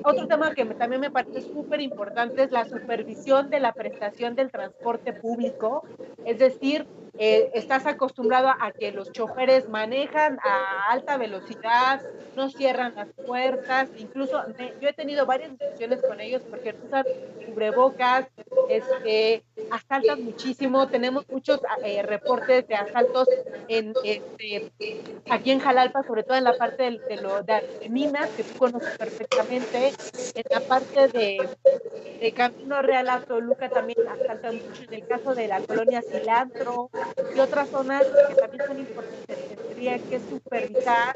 Otro tema que también me parece súper importante es la supervisión de la prestación del transporte público, es decir, estás acostumbrado a que los choferes manejan a alta velocidad, no cierran las puertas, incluso yo he tenido varias discusiones con ellos porque no usan cubrebocas, asaltan muchísimo, tenemos muchos reportes de asaltos aquí en Jalalpa, sobre todo en la parte de minas, que tú conoces perfectamente, en la parte de Camino Real a Toluca también asaltan mucho, en el caso de la colonia Cilantro y otras zonas que también son importantes, que tendrían que supervisar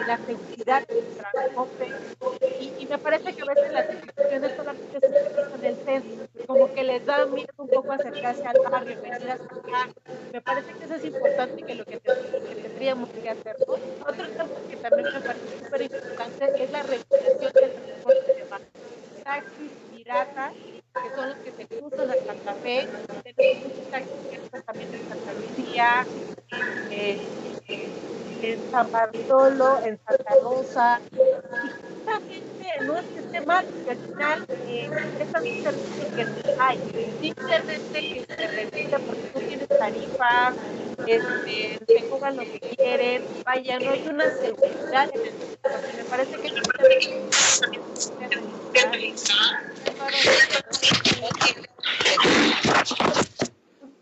la seguridad del transporte. Y me parece que a veces las instituciones solamente supervisan el centro, como que les da miedo un poco acercarse al barrio, venir hasta acá. Me parece que eso es importante, que lo que tendríamos que hacer, ¿no? Otro tema que también me parece súper importante es la regulación del transporte de masas. Taxis piratas, que son los que se cruzan a Santa Fe. Tenemos muchos taxis piratas también en Santa Lucía, en San Bartolo, en Santa Rosa. Y justamente no es que esté mal, porque al final es un servicio que no hay. Simplemente que se regule porque no tienes tarifas, te cobran lo que quieren, vaya, no hay una seguridad en el transporte. Me parece que es un tema que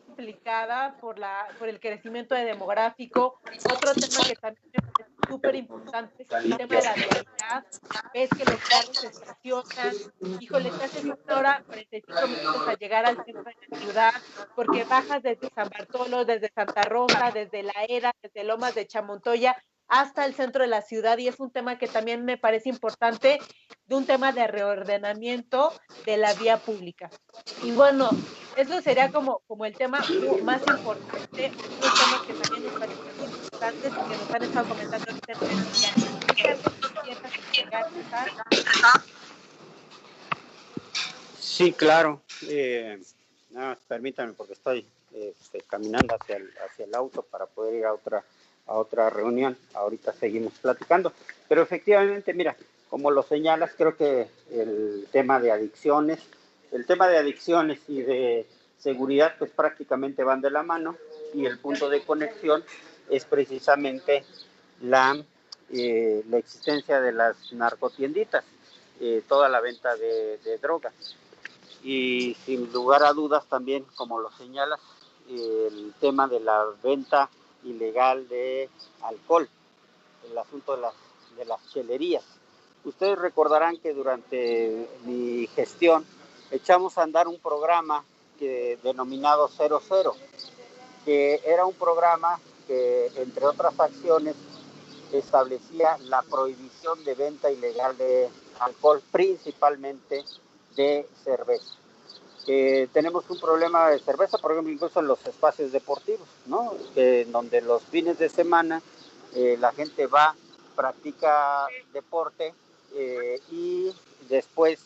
complicada por el crecimiento demográfico. Otro tema que también me parece súper importante es el tema de la vialidad. Ves que los carros se estacionan, híjole, te haces 1 hora, 45 minutos a llegar al centro de la ciudad, porque bajas desde San Bartolo, desde Santa Rosa, desde La Era, desde Lomas de Chamontoya, hasta el centro de la ciudad, y es un tema que también me parece importante, de un tema de reordenamiento de la vía pública. Y bueno, eso sería como el tema más importante. Otros temas que también nos parecen muy importantes y que nos han estado comentando ahorita en redes sociales. ¿Hay algo que quieras agregar, César? Sí, claro. No, permítanme porque estoy caminando hacia el auto para poder ir a otra reunión. Ahorita seguimos platicando. Pero efectivamente, mira, como lo señalas, creo que el tema de adicciones y de seguridad pues prácticamente van de la mano, y el punto de conexión es precisamente la existencia de las narcotienditas, toda la venta de drogas. Y sin lugar a dudas también, como lo señalas, el tema de la venta ilegal de alcohol, el asunto de las chelerías. Ustedes recordarán que durante mi gestión echamos a andar un programa denominado 00, que era un programa que, entre otras acciones, establecía la prohibición de venta ilegal de alcohol, principalmente de cerveza. Tenemos un problema de cerveza, por ejemplo, incluso en los espacios deportivos, ¿no? Donde los fines de semana la gente va, practica deporte y después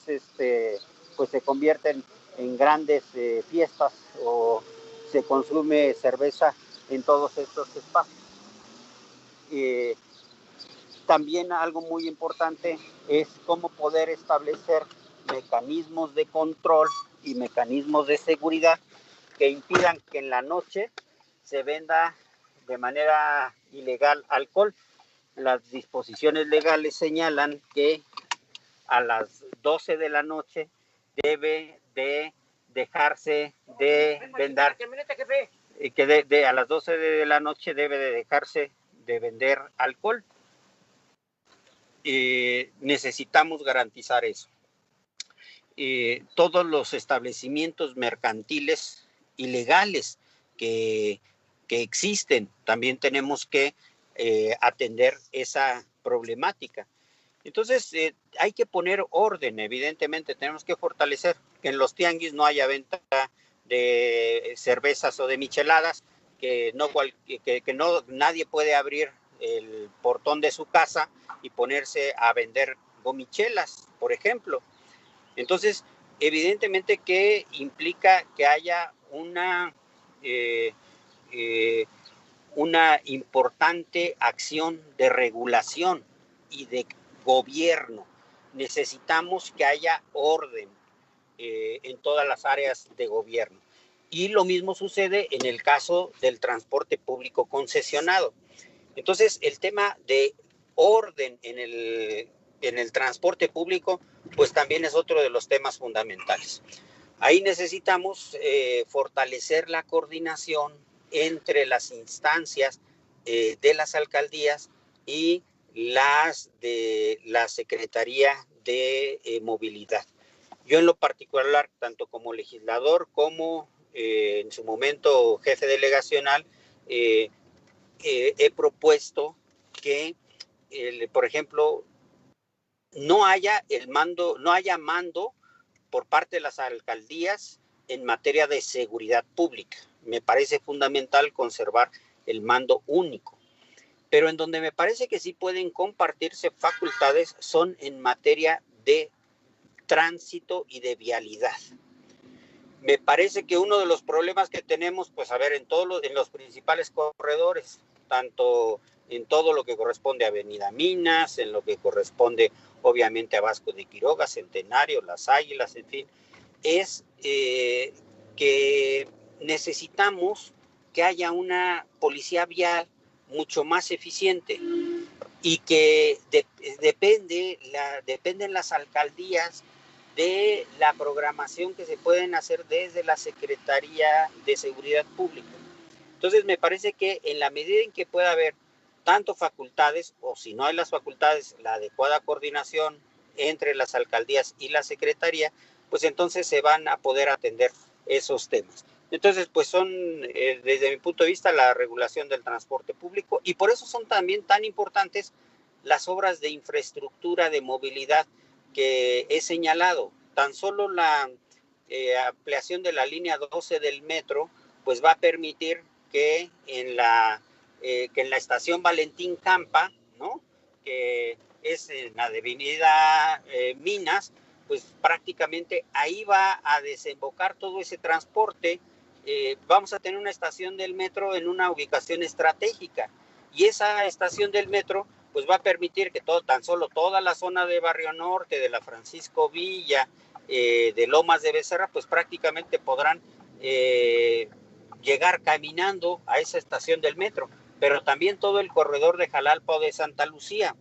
pues se convierten en grandes fiestas, o se consume cerveza en todos estos espacios. También algo muy importante es cómo poder establecer mecanismos de control y mecanismos de seguridad que impidan que en la noche se venda de manera ilegal alcohol. Las disposiciones legales señalan que a las 12 de la noche debe de dejarse de vender, que a las 12 de la noche debe de dejarse de vender alcohol. Necesitamos garantizar eso. Todos los establecimientos mercantiles ilegales que existen, también tenemos que atender esa problemática. Entonces, hay que poner orden, evidentemente, tenemos que fortalecer que en los tianguis no haya venta de cervezas o de micheladas, que no nadie puede abrir el portón de su casa y ponerse a vender gomichelas, por ejemplo. Entonces, evidentemente que implica que haya una importante acción de regulación y de gobierno. Necesitamos que haya orden en todas las áreas de gobierno. Y lo mismo sucede en el caso del transporte público concesionado. Entonces, el tema de orden en el transporte público, pues también es otro de los temas fundamentales. Ahí necesitamos fortalecer la coordinación entre las instancias de las alcaldías y las de la Secretaría de Movilidad. Yo en lo particular, tanto como legislador como en su momento jefe delegacional, he propuesto que, por ejemplo, no haya mando por parte de las alcaldías en materia de seguridad pública. Me parece fundamental conservar el mando único. Pero en donde me parece que sí pueden compartirse facultades son en materia de tránsito y de vialidad. Me parece que uno de los problemas que tenemos, pues a ver, en los principales corredores, tanto en todo lo que corresponde a Avenida Minas, en lo que corresponde obviamente a Vasco de Quiroga, Centenario, Las Águilas, en fin, es que necesitamos que haya una policía vial mucho más eficiente y que dependen las alcaldías de la programación que se pueden hacer desde la Secretaría de Seguridad Pública. Entonces me parece que en la medida en que pueda haber tanto facultades, o si no hay las facultades, la adecuada coordinación entre las alcaldías y la Secretaría, pues entonces se van a poder atender esos temas. Entonces, pues son, desde mi punto de vista, la regulación del transporte público, y por eso son también tan importantes las obras de infraestructura de movilidad que he señalado. Tan solo la ampliación de la línea 12 del metro, pues va a permitir que en la estación Valentín Campa, ¿no?, que es en la avenida Minas, pues prácticamente ahí va a desembocar todo ese transporte. Vamos a tener una estación del metro en una ubicación estratégica, y esa estación del metro pues va a permitir que tan solo toda la zona de Barrio Norte, de la Francisco Villa, de Lomas de Becerra, pues prácticamente podrán llegar caminando a esa estación del metro, pero también todo el corredor de Jalalpa o de Santa Lucía.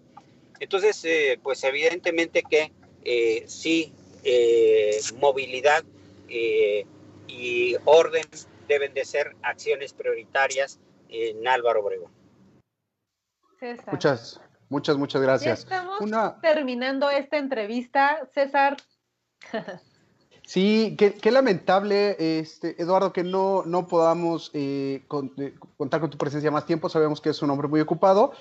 Entonces, pues evidentemente que sí, movilidad y orden deben de ser acciones prioritarias en Álvaro Obregón. César. Muchas gracias. Ya estamos terminando esta entrevista, César. Sí, qué lamentable, Eduardo, que no podamos contar con tu presencia más tiempo. Sabemos que es un hombre muy ocupado.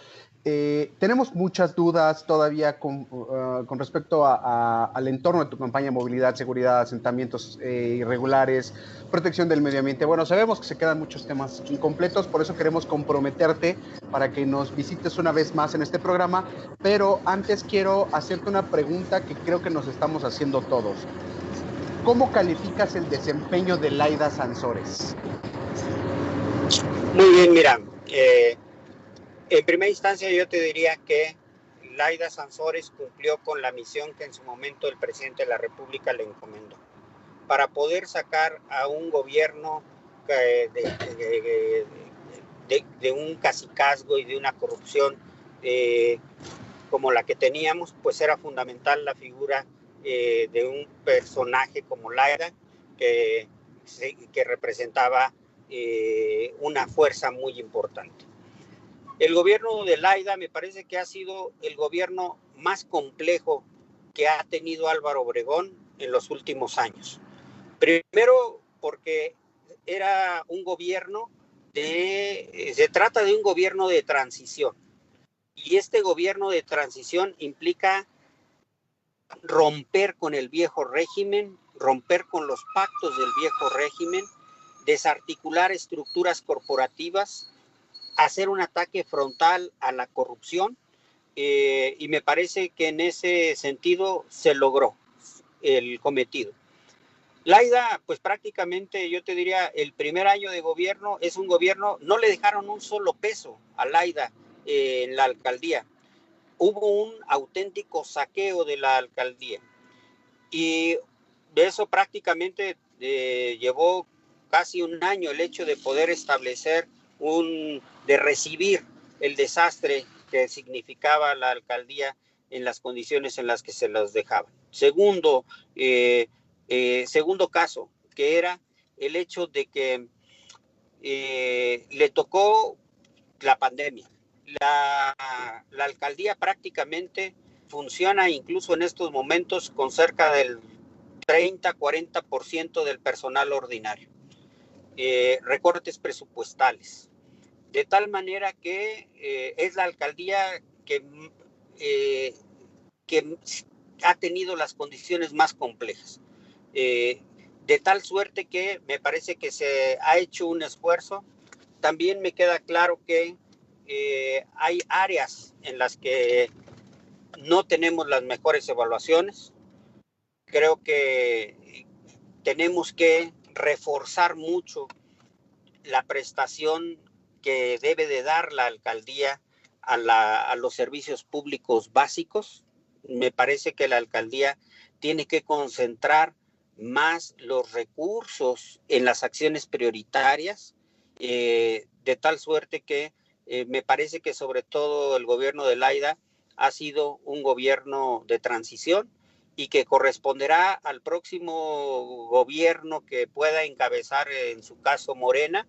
Tenemos muchas dudas todavía con respecto al entorno de tu campaña: movilidad, seguridad, asentamientos irregulares, protección del medio ambiente. Bueno, sabemos que se quedan muchos temas incompletos, por eso queremos comprometerte para que nos visites una vez más en este programa. Pero antes quiero hacerte una pregunta que creo que nos estamos haciendo todos. ¿Cómo calificas el desempeño de Laida Sansores? Muy bien, mira, en primera instancia yo te diría que Laida Sansores cumplió con la misión que en su momento el presidente de la República le encomendó, para poder sacar a un gobierno de un cacicazgo y de una corrupción como la que teníamos. Pues era fundamental la figura de un personaje como Laida, que representaba una fuerza muy importante. El gobierno de Laida me parece que ha sido el gobierno más complejo que ha tenido Álvaro Obregón en los últimos años. Primero, porque era un gobierno se trata de un gobierno de transición, y este gobierno de transición implica romper con el viejo régimen romper con los pactos del viejo régimen, desarticular estructuras corporativas, hacer un ataque frontal a la corrupción, y me parece que en ese sentido se logró el cometido. Laida, pues prácticamente yo te diría, el primer año de gobierno es un gobierno, no le dejaron un solo peso a Laida en la alcaldía. Hubo un auténtico saqueo de la alcaldía y de eso prácticamente llevó casi un año el hecho de poder establecer de recibir el desastre que significaba la alcaldía en las condiciones en las que se los dejaban. Segundo caso, que era el hecho de que le tocó la pandemia. La alcaldía prácticamente funciona incluso en estos momentos con cerca del 30-40% del personal ordinario. Recortes presupuestales. De tal manera que es la alcaldía que ha tenido las condiciones más complejas. De tal suerte que me parece que se ha hecho un esfuerzo. También me queda claro que hay áreas en las que no tenemos las mejores evaluaciones. Creo que tenemos que reforzar mucho la prestación que debe de dar la alcaldía a los servicios públicos básicos. Me parece que la alcaldía tiene que concentrar más los recursos en las acciones prioritarias, de tal suerte que me parece que sobre todo el gobierno de Laida ha sido un gobierno de transición y que corresponderá al próximo gobierno que pueda encabezar, en su caso Morena,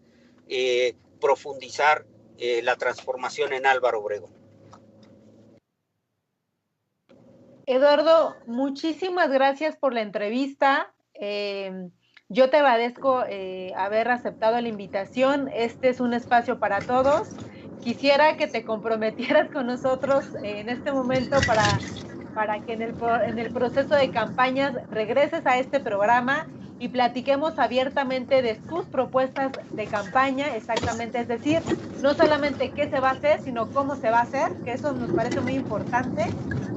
profundizar la transformación en Álvaro Obregón. Eduardo, muchísimas gracias por la entrevista. Yo te agradezco haber aceptado la invitación. Este es un espacio para todos. Quisiera que te comprometieras con nosotros en este momento para que en el proceso de campañas regreses a este programa y platiquemos abiertamente de tus propuestas de campaña, exactamente, es decir, no solamente qué se va a hacer, sino cómo se va a hacer, que eso nos parece muy importante.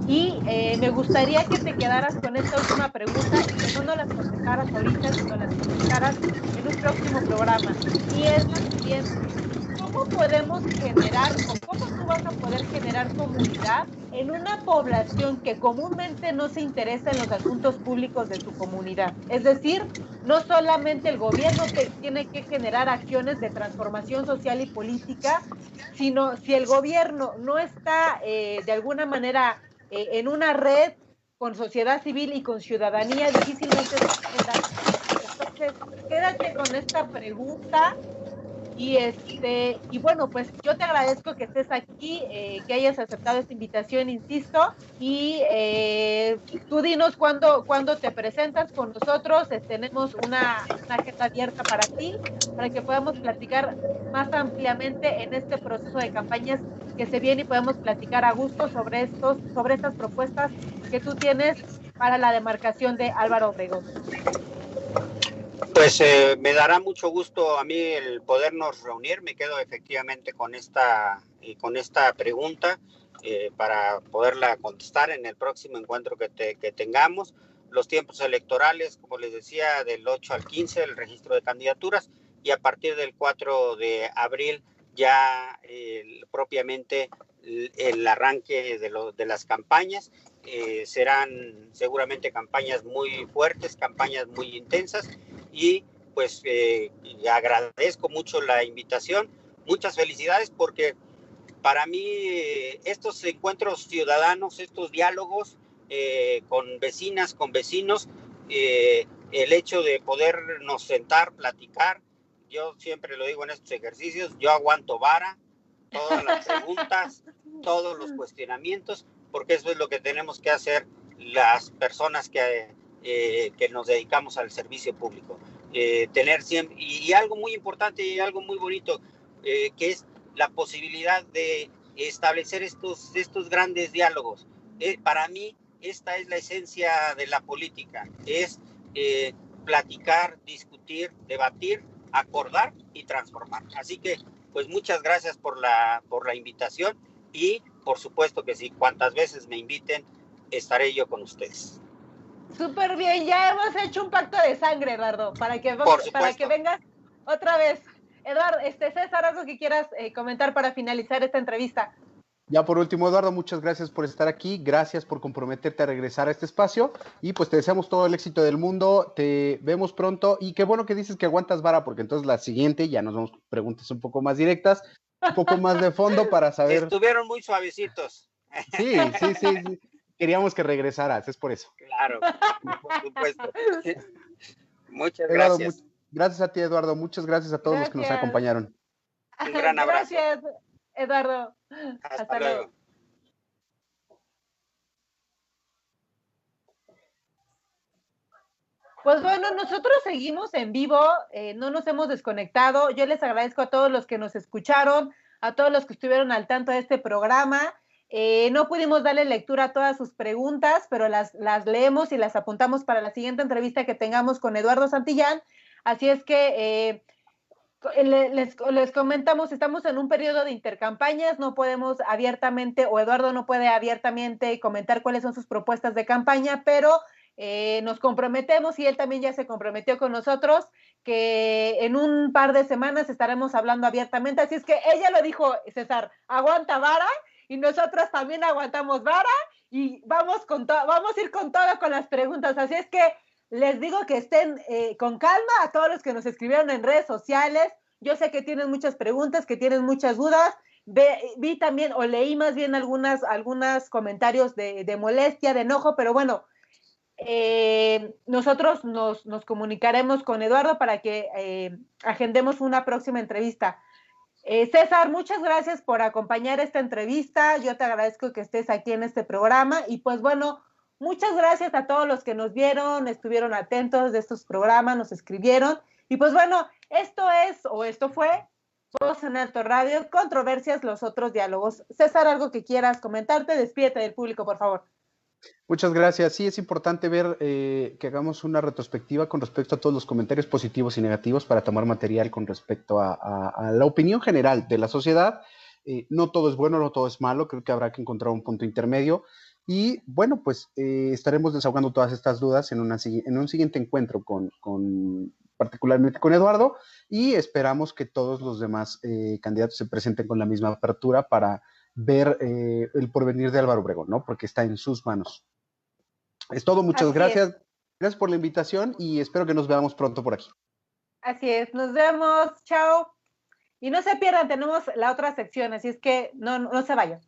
Y me gustaría que te quedaras con esta última pregunta y que no nos las contestaras ahorita, sino las contestaras en un próximo programa. Y es la siguiente: ¿cómo podemos generar o cómo tú vas a poder generar comunidad en una población que comúnmente no se interesa en los asuntos públicos de su comunidad? Es decir, no solamente el gobierno tiene que generar acciones de transformación social y política, sino si el gobierno no está de alguna manera en una red con sociedad civil y con ciudadanía, difícilmente se genera. Entonces, quédate con esta pregunta. Y bueno, pues yo te agradezco que estés aquí, que hayas aceptado esta invitación, insisto, y tú dinos cuándo te presentas con nosotros. Tenemos una agenda abierta para ti, para que podamos platicar más ampliamente en este proceso de campañas que se viene y podemos platicar a gusto sobre estas propuestas que tú tienes para la demarcación de Álvaro Obregón. Pues me dará mucho gusto a mí el podernos reunir. Me quedo efectivamente con esta pregunta para poderla contestar en el próximo encuentro que tengamos. Los tiempos electorales, como les decía, del 8 al 15, el registro de candidaturas, y a partir del 4 de abril ya propiamente el arranque de las campañas. Serán seguramente campañas muy fuertes, campañas muy intensas, y pues agradezco mucho la invitación. Muchas felicidades, porque para mí estos encuentros ciudadanos, estos diálogos con vecinas, con vecinos, el hecho de podernos sentar, platicar, yo siempre lo digo en estos ejercicios, yo aguanto vara, todas las preguntas, todos los cuestionamientos, porque eso es lo que tenemos que hacer las personas que nos dedicamos al servicio público. Tener siempre, y algo muy importante y algo muy bonito, que es la posibilidad de establecer estos grandes diálogos. Para mí esta es la esencia de la política, es platicar, discutir, debatir, acordar y transformar. Así que, pues muchas gracias por la invitación y por supuesto que sí, cuantas veces me inviten, estaré yo con ustedes. Súper bien, ya hemos hecho un pacto de sangre, Eduardo, para que vengas otra vez. Eduardo, César, algo que quieras comentar para finalizar esta entrevista. Ya por último, Eduardo, muchas gracias por estar aquí, gracias por comprometerte a regresar a este espacio y pues te deseamos todo el éxito del mundo, te vemos pronto y qué bueno que dices que aguantas vara porque entonces la siguiente ya nos vamos con preguntas un poco más directas, un poco más de fondo para saber. Estuvieron muy suavecitos. Sí. Queríamos que regresaras, es por eso. Claro, por supuesto. Muchas Eduardo, gracias. Gracias a ti, Eduardo, muchas gracias a todos los que nos acompañaron. Un gran abrazo. Gracias, Eduardo. Hasta luego. Pues bueno, nosotros seguimos en vivo, no nos hemos desconectado. Yo les agradezco a todos los que nos escucharon, a todos los que estuvieron al tanto de este programa. No pudimos darle lectura a todas sus preguntas, pero las leemos y las apuntamos para la siguiente entrevista que tengamos con Eduardo Santillán. Así es que les comentamos, estamos en un periodo de intercampañas, no podemos abiertamente, o Eduardo no puede abiertamente comentar cuáles son sus propuestas de campaña, pero nos comprometemos y él también ya se comprometió con nosotros que en un par de semanas estaremos hablando abiertamente. Así es que ella lo dijo, César, aguanta vara y nosotros también aguantamos vara y vamos a ir con todo con las preguntas. Así es que les digo que estén con calma a todos los que nos escribieron en redes sociales. Yo sé que tienen muchas preguntas, que tienen muchas dudas. Vi también, o leí más bien algunos comentarios de molestia, de enojo, pero bueno, nosotros nos comunicaremos con Eduardo para que agendemos una próxima entrevista. César, muchas gracias por acompañar esta entrevista. Yo te agradezco que estés aquí en este programa y pues bueno, muchas gracias a todos los que nos vieron, estuvieron atentos de estos programas, nos escribieron y pues bueno, esto fue Voz en Alto Radio, Controversias, los otros diálogos. César, algo que quieras comentarte, despídete del público, por favor. Muchas gracias. Sí, es importante ver que hagamos una retrospectiva con respecto a todos los comentarios positivos y negativos para tomar material con respecto a la opinión general de la sociedad. No todo es bueno, no todo es malo, creo que habrá que encontrar un punto intermedio. Y bueno, pues estaremos desahogando todas estas dudas en un siguiente encuentro particularmente con Eduardo y esperamos que todos los demás candidatos se presenten con la misma apertura para ver el porvenir de Álvaro Obregón, ¿no? Porque está en sus manos. Es todo, muchas gracias. Gracias por la invitación y espero que nos veamos pronto por aquí. Así es, nos vemos, chao. Y no se pierdan, tenemos la otra sección, así es que no se vayan.